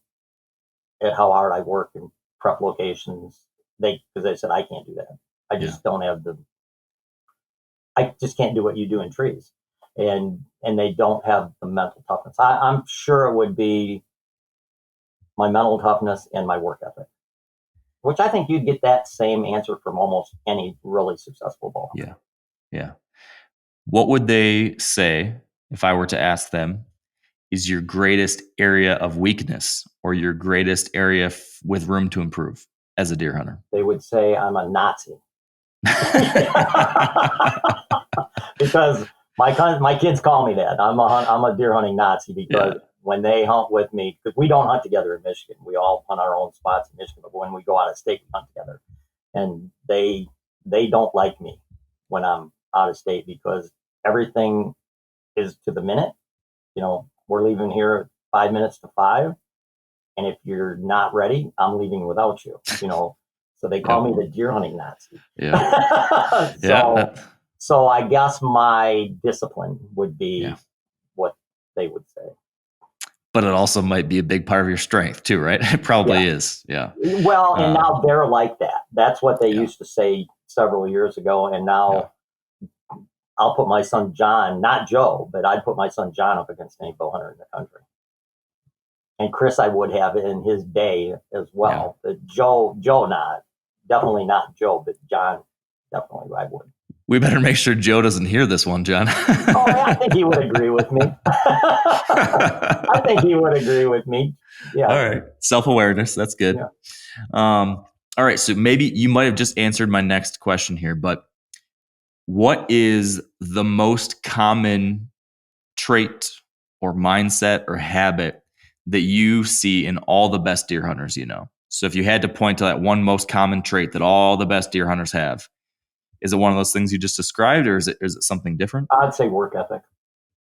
at how hard I work in prep locations. Because they said, I can't do that. I just don't have I just can't do what you do in trees. And they don't have the mental toughness. I'm sure it would be my mental toughness and my work ethic, which I think you'd get that same answer from almost any really successful bow hunter. Yeah. What would they say if I were to ask them, is your greatest area of weakness or your greatest area with room to improve as a deer hunter? They would say I'm a Nazi. Because my kids call me that. I'm a deer hunting Nazi because when they hunt with me, because we don't hunt together in Michigan. We all hunt our own spots in Michigan, but when we go out of state, we hunt together. And they don't like me when I'm out of state because everything is to the minute. We're leaving here at 5 minutes to 5. And if you're not ready, I'm leaving without you. So they call me the deer hunting Nazi. So I guess my discipline would be what they would say. But it also might be a big part of your strength too, right? It probably is. Yeah. Well, and now they're like that. That's what they used to say several years ago. And now I'll put my son John, not Joe, but I'd put my son John up against any bow hunter in the country. And Chris, I would have in his day as well. But Joe, definitely not Joe, but John, definitely I would. We better make sure Joe doesn't hear this one, John. I think he would agree with me. I think he would agree with me. Yeah. All right. Self-awareness. That's good. Yeah. All right. So maybe you might have just answered my next question here, but what is the most common trait or mindset or habit that you see in all the best deer hunters you know? So if you had to point to that one most common trait that all the best deer hunters have, is it one of those things you just described, or is it something different? I'd say work ethic.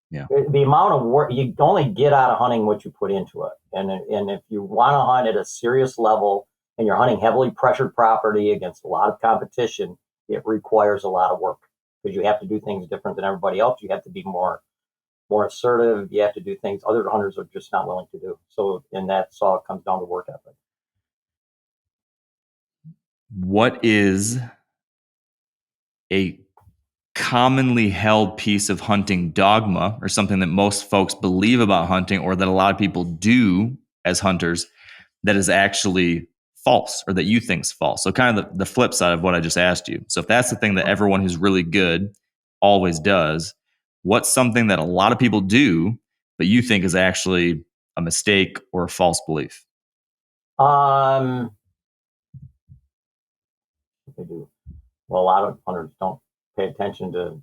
Yeah. The amount of work, you only get out of hunting what you put into it. And if you want to hunt at a serious level and you're hunting heavily pressured property against a lot of competition, it requires a lot of work because you have to do things different than everybody else. You have to be more assertive. You have to do things other hunters are just not willing to do. So, and that's all it comes down to work ethic. What is a commonly held piece of hunting dogma or something that most folks believe about hunting or that a lot of people do as hunters that is actually false or that you think is false? So kind of the flip side of what I just asked you. So if that's the thing that everyone who's really good always does, what's something that a lot of people do but you think is actually a mistake or a false belief? They do. Well, a lot of hunters don't pay attention to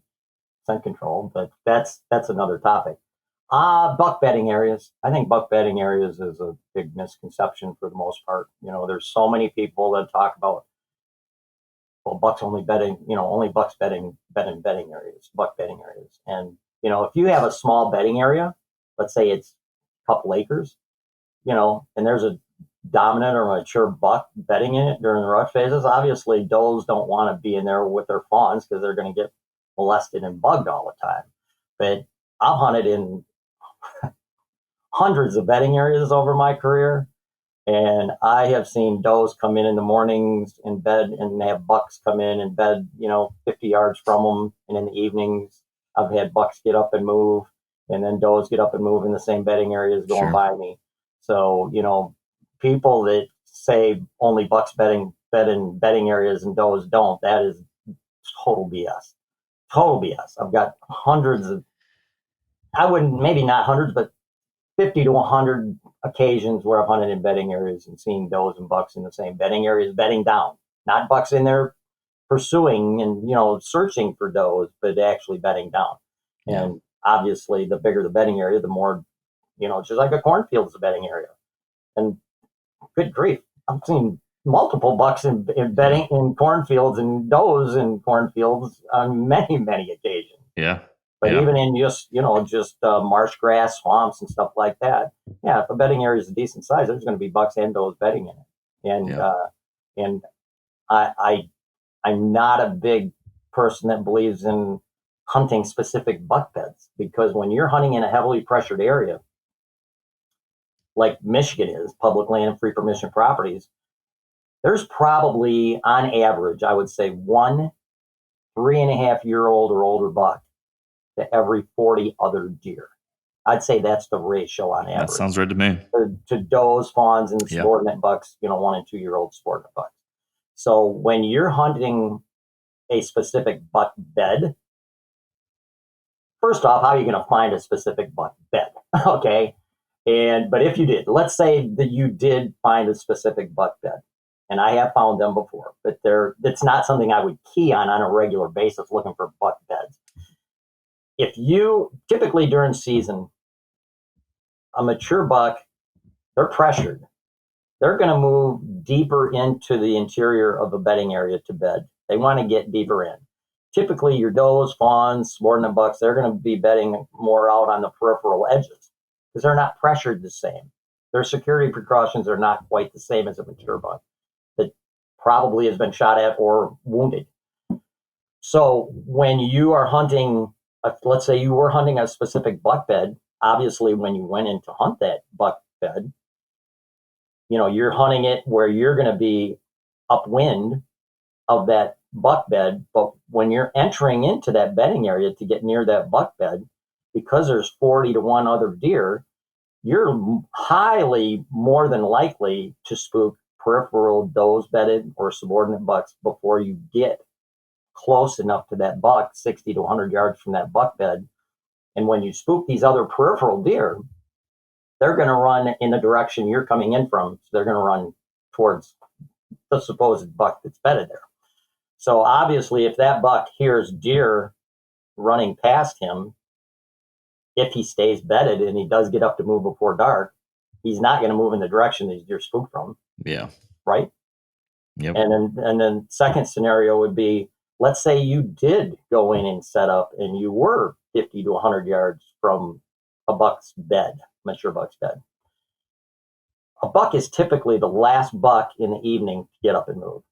scent control, but that's another topic. Buck bedding areas. I think buck bedding areas is a big misconception for the most part. There's so many people that talk about, well, bucks only bedding, only bucks bedding areas, buck bedding areas. And, if you have a small bedding area, let's say it's a couple acres, and there's a dominant or mature buck bedding in it during the rut phases, obviously does don't want to be in there with their fawns because they're going to get molested and bugged all the time. But I've hunted in hundreds of bedding areas over my career, and I have seen does come in the mornings in bed and they have bucks come in and bed 50 yards from them, and in the evenings I've had bucks get up and move, and then does get up and move in the same bedding areas going by me. So people that say only bucks bed in bedding areas and does don't, that is total BS. Total BS. I've got hundreds of, maybe not hundreds, but 50 to 100 occasions where I've hunted in bedding areas and seen does and bucks in the same bedding areas, bedding down. Not bucks in there pursuing and, searching for does, but actually bedding down. Yeah. And obviously the bigger the bedding area, the more, it's just like a cornfield is a bedding area. And good grief, I've seen multiple bucks in bedding in cornfields and does in cornfields on many, many occasions. Yeah. But even in just marsh grass, swamps and stuff like that, if a bedding area is a decent size, there's going to be bucks and does bedding in it. And I'm not a big person that believes in hunting specific buck beds, because when you're hunting in a heavily pressured area, like Michigan is, public land and free permission properties, there's probably, on average, I would say 1 3.5-year-old or older buck to every 40 other deer. I'd say that's the ratio on average. That sounds right to me. To does, fawns, and Yeah. subordinate bucks, 1 and 2-year-old subordinate bucks. So when you're hunting a specific buck bed, first off, how are you going to find a specific buck bed? Okay. But if you did, let's say that you did find a specific buck bed, and I have found them before, but it's not something I would key on a regular basis looking for buck beds. If you typically during season, a mature buck, they're pressured. They're going to move deeper into the interior of the bedding area to bed. They want to get deeper in. Typically, your does, fawns, subordinate bucks, they're going to be bedding more out on the peripheral edges because they're not pressured the same. Their security precautions are not quite the same as a mature buck that probably has been shot at or wounded. So when you are hunting, let's say you were hunting a specific buck bed, obviously when you went in to hunt that buck bed, you're hunting it where you're going to be upwind of that buck bed. But when you're entering into that bedding area to get near that buck bed, because there's 40 to 1 other deer, you're highly more than likely to spook peripheral does bedded or subordinate bucks before you get close enough to that buck, 60 to 100 yards from that buck bed. And when you spook these other peripheral deer, they're going to run in the direction you're coming in from. So they're going to run towards the supposed buck that's bedded there. So obviously, if that buck hears deer running past him, if he stays bedded and he does get up to move before dark, he's not going to move in the direction these deer spook from. Yeah. Right? Yep. And then second scenario would be, let's say you did go in and set up and you were 50 to 100 yards from a buck's bed, mature buck's bed. A buck is typically the last buck in the evening to get up and move.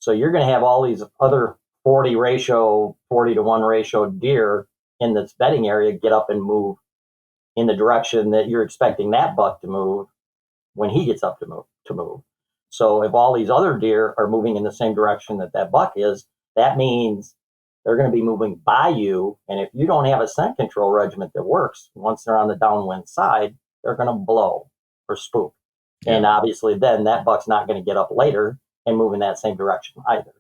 So you're going to have all these other 40 to 1 ratio deer in this bedding area get up and move in the direction that you're expecting that buck to move when he gets up to move. So if all these other deer are moving in the same direction that buck is, that means they're going to be moving by you. And if you don't have a scent control regimen that works, once they're on the downwind side, they're going to blow or spook. Yeah. And obviously then that buck's not going to get up later and move in that same direction either.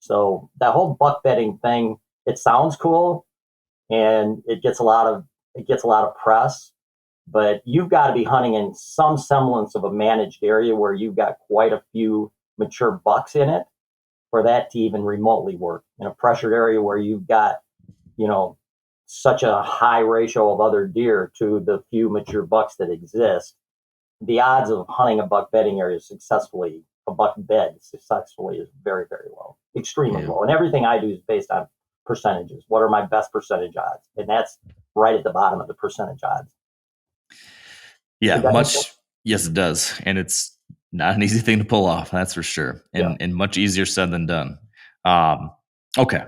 So that whole buck bedding thing, it sounds cool and it gets a lot of press, but you've got to be hunting in some semblance of a managed area where you've got quite a few mature bucks in it for that to even remotely work. In a pressured area where you've got, such a high ratio of other deer to the few mature bucks that exist, the odds of hunting a buck bedding area successfully, a buck bed successfully, is very, very low, extremely low. And everything I do is based on percentages. What are my best percentage odds? And that's right at the bottom of the percentage odds. Yeah, yes, it does. And it's not an easy thing to pull off, that's for sure. And much easier said than done. Okay.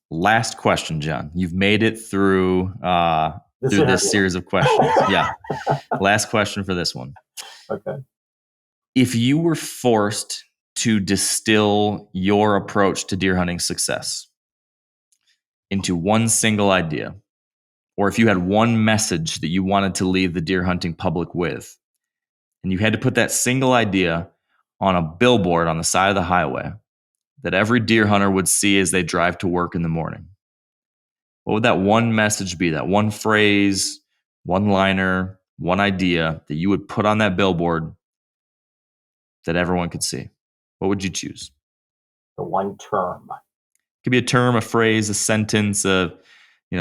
Last question, John. You've made it through this series of questions. Yeah. Last question for this one. Okay. If you were forced to distill your approach to deer hunting success into one single idea, or if you had one message that you wanted to leave the deer hunting public with, and you had to put that single idea on a billboard on the side of the highway that every deer hunter would see as they drive to work in the morning, what would that one message be? That one phrase, one liner, one idea that you would put on that billboard that everyone could see? What would you choose? The one term. It could be a term, a phrase, a sentence,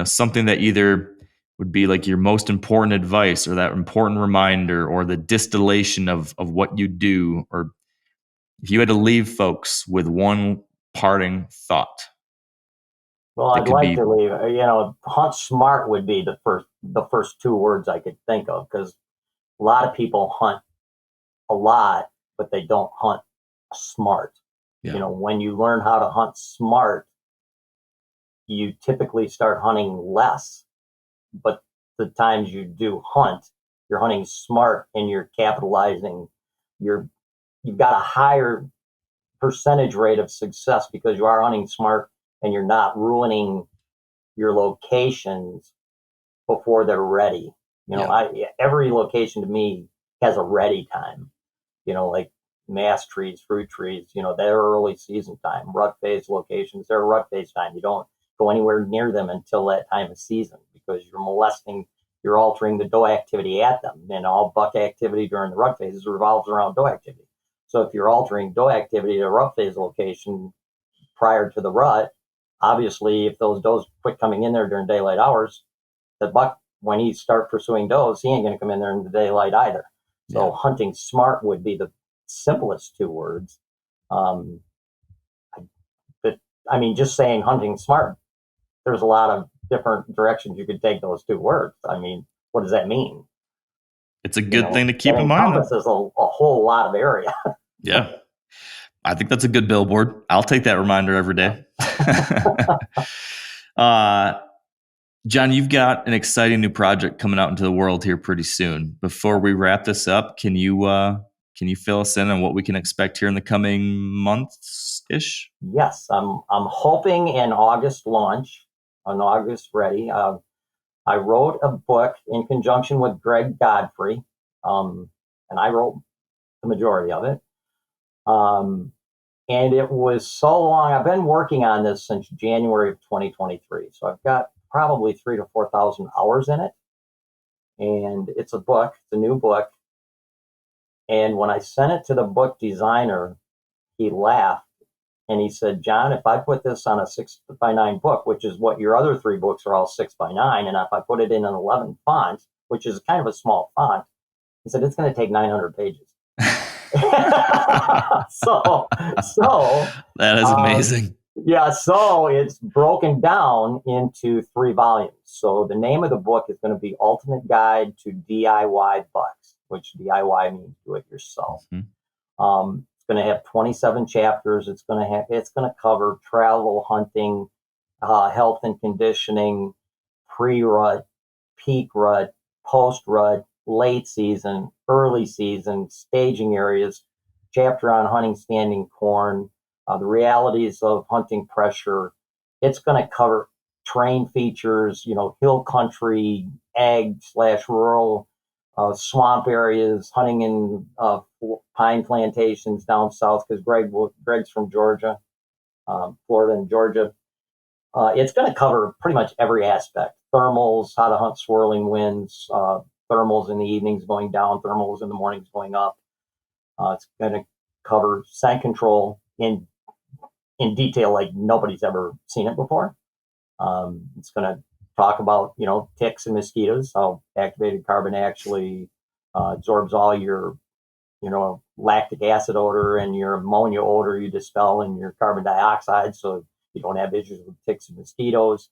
something that either would be like your most important advice or that important reminder or the distillation of what you do. Or if you had to leave folks with one parting thought. Well, I'd like to leave, hunt smart would be the first 2 words I could think of, because a lot of people hunt a lot, but they don't hunt smart. Yeah. When you learn how to hunt smart, you typically start hunting less, but the times you do hunt, you're hunting smart and you're capitalizing. You've got a higher percentage rate of success because you are hunting smart and you're not ruining your locations before they're ready. Every location to me has a ready time. Like mass trees, fruit trees, they're early season time. Rut phase locations, they're rut phase time. You don't go anywhere near them until that time of season because you're altering the doe activity at them. And all buck activity during the rut phases revolves around doe activity. So if you're altering doe activity at a rut phase location prior to the rut, obviously if those does quit coming in there during daylight hours, the buck, when he start pursuing does, he ain't going to come in there in the daylight either. So hunting smart would be the simplest two words. But I mean, just saying hunting smart, there's a lot of different directions you could take those two words. I mean, what does that mean? It's a good thing to keep in mind. Encompasses a whole lot of area. Yeah. I think that's a good billboard. I'll take that reminder every day. John, you've got an exciting new project coming out into the world here pretty soon. Before we wrap this up, can you fill us in on what we can expect here in the coming months-ish? Yes, I'm hoping an August launch, an August ready. I wrote a book in conjunction with Greg Godfrey, and I wrote the majority of it. And it was so long. I've been working on this since January of 2023. So I've got probably 3,000 to 4,000 hours in it. And it's a book, it's a new book. And when I sent it to the book designer, he laughed and he said, John, if I put this on a 6x9 book, which is what your other three books are all 6x9, and if I put it in an 11 font, which is kind of a small font, he said, it's going to take 900 pages. so that is amazing. So it's broken down into 3 volumes. So the name of the book is going to be Ultimate Guide to DIY Bucks, which DIY means do it yourself. Mm-hmm. It's going to have 27 chapters. It's going to cover travel, hunting, health and conditioning, pre-rut, peak rut, post-rut, late season, early season, staging areas, chapter on hunting standing corn, the realities of hunting pressure. It's going to cover terrain features, hill country, ag/rural, swamp areas, hunting in pine plantations down south, because Greg's from Georgia, Florida and Georgia. It's going to cover pretty much every aspect. Thermals, how to hunt swirling winds, thermals in the evenings going down, thermals in the mornings going up. It's going to cover scent control in detail like nobody's ever seen it before. It's going to talk about, ticks and mosquitoes, how activated carbon actually absorbs all your, lactic acid odor and your ammonia odor you dispel in your carbon dioxide, so you don't have issues with ticks and mosquitoes.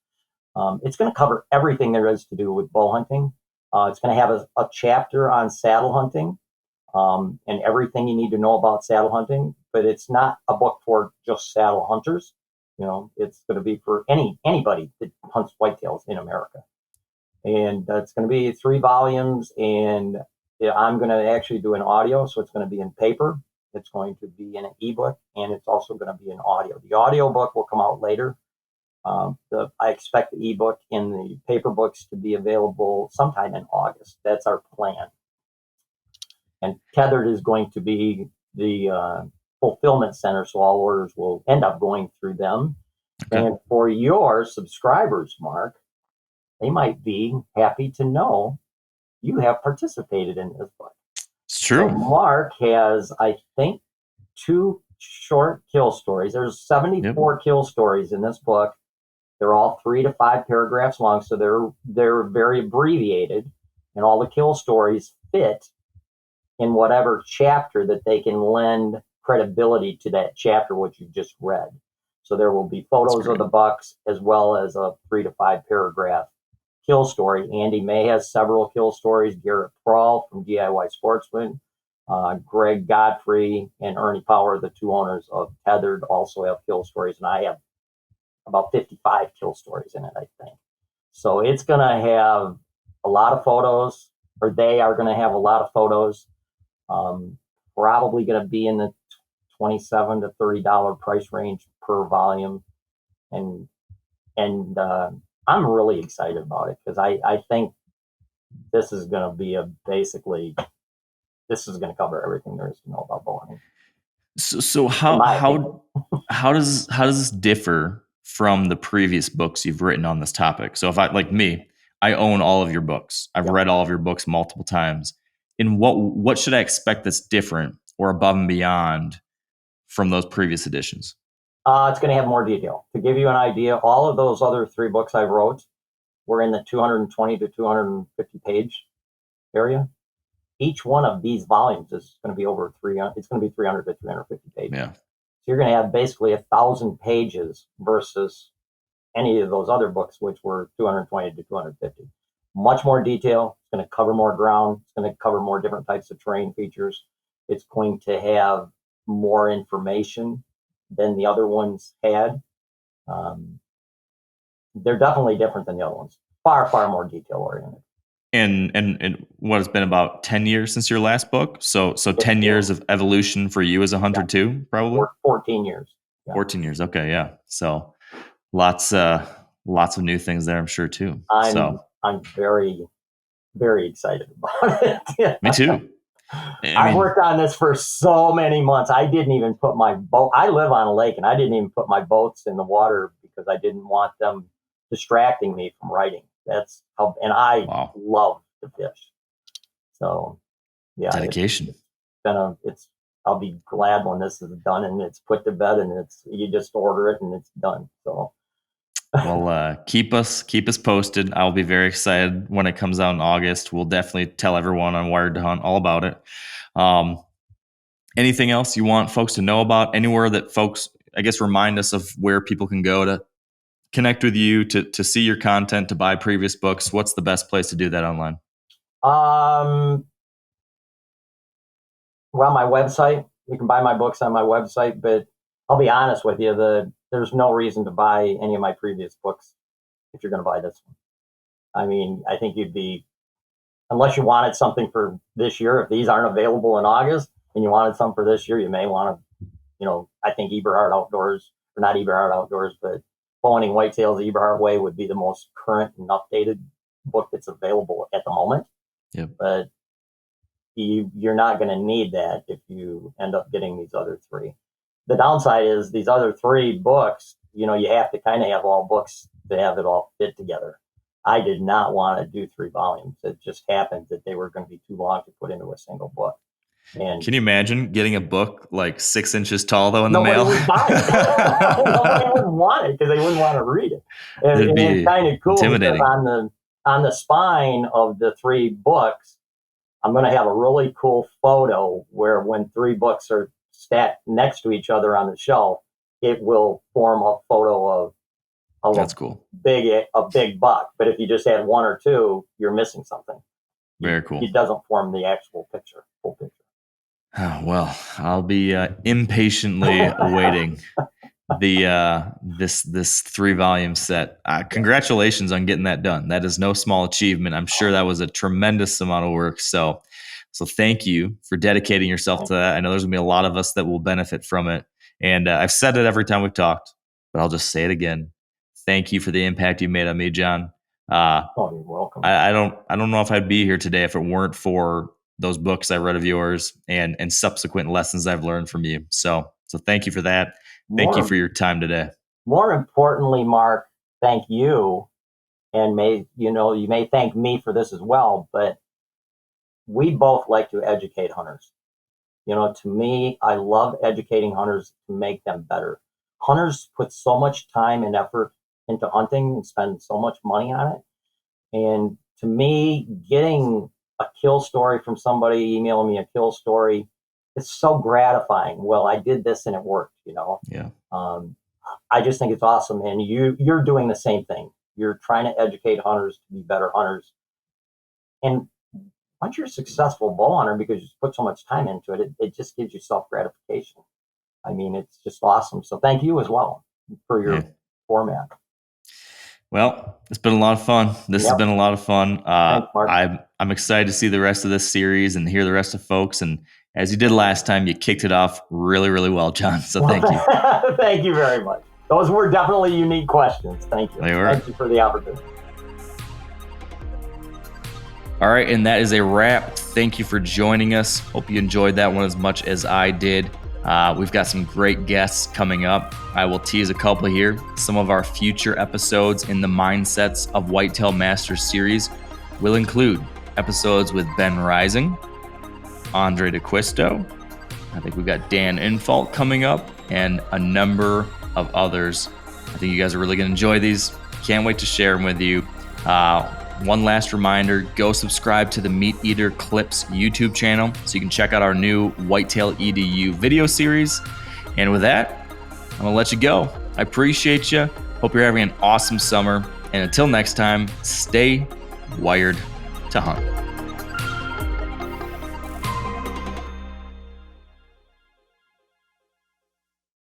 It's going to cover everything there is to do with bow hunting. It's going to have a chapter on saddle hunting and everything you need to know about saddle hunting, but it's not a book for just saddle hunters. It's going to be for anybody that hunts whitetails in America. And it's going to be 3 volumes, and I'm going to actually do an audio, so it's going to be in paper. It's going to be in an ebook, and it's also going to be an audio. The audio book will come out later. I expect the ebook and the paper books to be available sometime in August. That's our plan. And Tethered is going to be the fulfillment center, so all orders will end up going through them. Okay. And for your subscribers, Mark, they might be happy to know you have participated in this book. It's true. So Mark has, I think, 2 short kill stories. There's 74 kill stories in this book. They're all 3 to 5 paragraphs long, so they're very abbreviated, and all the kill stories fit in whatever chapter that they can lend credibility to that chapter which you just read. So there will be photos of the bucks as well as a 3 to 5 paragraph kill story. Andy May has several kill stories. Garrett Prawl from DIY Sportsman, Greg Godfrey and Ernie Power, the 2 owners of Tethered, also have kill stories, and I have about 55 kill stories in it, I think. So it's going to have a lot of photos, or they are going to have a lot of photos. Probably going to be in the $27 to $30 price range per volume, and I'm really excited about it because I think this is going to be this is going to cover everything there is to know about bow hunting. So how does this differ from the previous books you've written on this topic? So if I own all of your books. I've read all of your books multiple times. In what should I expect that's different or above and beyond from those previous editions? It's going to have more detail. To give you an idea, all of those other 3 books I wrote were in the 220 to 250 page area. Each one of these volumes is going to be over 300. It's going to be 300 to 350 pages. Yeah. So you're going to have basically 1,000 pages versus any of those other books, which were 220 to 250. Much more detail. It's going to cover more ground. It's going to cover more different types of terrain features. It's going to have more information than the other ones had. They're definitely different than the other ones. Far, far more detail oriented. And what, it's been about 10 years since your last book? So 10 years of evolution for you as a hunter too, probably? 14 years. Yeah. 14 years. Okay, yeah. So lots of new things there, I'm sure too. I'm very, very excited about it. Me too. I've worked on this for so many months. I didn't even put my boat. I live on a lake, and I didn't even put my boats in the water because I didn't want them distracting me from writing. That's how, and I love to fish. So, yeah, dedication. I'll be glad when this is done and it's put to bed, and you just order it and it's done. So. Well, keep us posted. I'll be very excited when it comes out in August. We'll definitely tell everyone on Wired to Hunt all about it. Anything else you want folks to know about? Anywhere that folks, I guess, remind us of where people can go to connect with you, to see your content, to buy previous books. What's the best place to do that online? Well, my website. You can buy my books on my website, but I'll be honest with you, there's no reason to buy any of my previous books if you're going to buy this one. I mean, I think unless you wanted something for this year, if these aren't available in August and you wanted something for this year, you may want to, I think Eberhart Outdoors, or not Eberhart Outdoors, but Bow Hunting Whitetails the Eberhart Way would be the most current and updated book that's available at the moment. Yep. But you're not going to need that if you end up getting these other 3. The downside is these other 3 books, you have to kind of have all books to have it all fit together. I did not want to do 3 volumes. It just happened that they were going to be too long to put into a single book. And can you imagine getting a book like 6 inches tall though in the mail? Nobody would buy it. Nobody would want it because they wouldn't want to read it. And it's kind of cool because on the spine of the 3 books, I'm going to have a really cool photo where when 3 books are stacked next to each other on the shelf, it will form a photo of that's cool. A big buck. But if you just had 1 or 2, you're missing something. Very cool. It doesn't form the actual full picture. Oh, well, I'll be impatiently awaiting this 3 volume set. Congratulations on getting that done. That is no small achievement. I'm sure that was a tremendous amount of work. So thank you for dedicating yourself to that. I know there's gonna be a lot of us that will benefit from it. And I've said it every time we've talked, but I'll just say it again. Thank you for the impact you made on me, John. You're welcome. I don't know if I'd be here today if it weren't for those books I read of yours and subsequent lessons I've learned from you. So thank you for that. Thank you for your time today. More importantly, Mark, thank you. And you may thank me for this as well, but we both like to educate hunters. To me, I love educating hunters to make them better. Hunters put so much time and effort into hunting and spend so much money on it. And to me, getting a kill story from somebody, emailing me a kill story, it's so gratifying. Well, I did this and it worked, Yeah. I just think it's awesome. And you're doing the same thing. You're trying to educate hunters to be better hunters. And once you're a successful bow hunter, because you put so much time into it, it just gives you self-gratification. I mean, it's just awesome. So thank you as well for your format. Well, it's been a lot of fun. This has been a lot of fun. Thanks, Mark. I'm excited to see the rest of this series and hear the rest of folks. And as you did last time, you kicked it off really, really well, John. So thank you. Thank you very much. Those were definitely unique questions. Thank you. They were. Thank you for the opportunity. All right, and that is a wrap. Thank you for joining us. Hope you enjoyed that one as much as I did. We've got some great guests coming up. I will tease a couple here. Some of our future episodes in the Mindsets of Whitetail Masters series will include episodes with Ben Rising, Andre DeQuisto. I think we've got Dan Infalt coming up, and a number of others. I think you guys are really going to enjoy these. Can't wait to share them with you. One last reminder, go subscribe to the MeatEater Clips YouTube channel so you can check out our new Whitetail EDU video series. And with that, I'm going to let you go. I appreciate you. Hope you're having an awesome summer. And until next time, stay wired to hunt.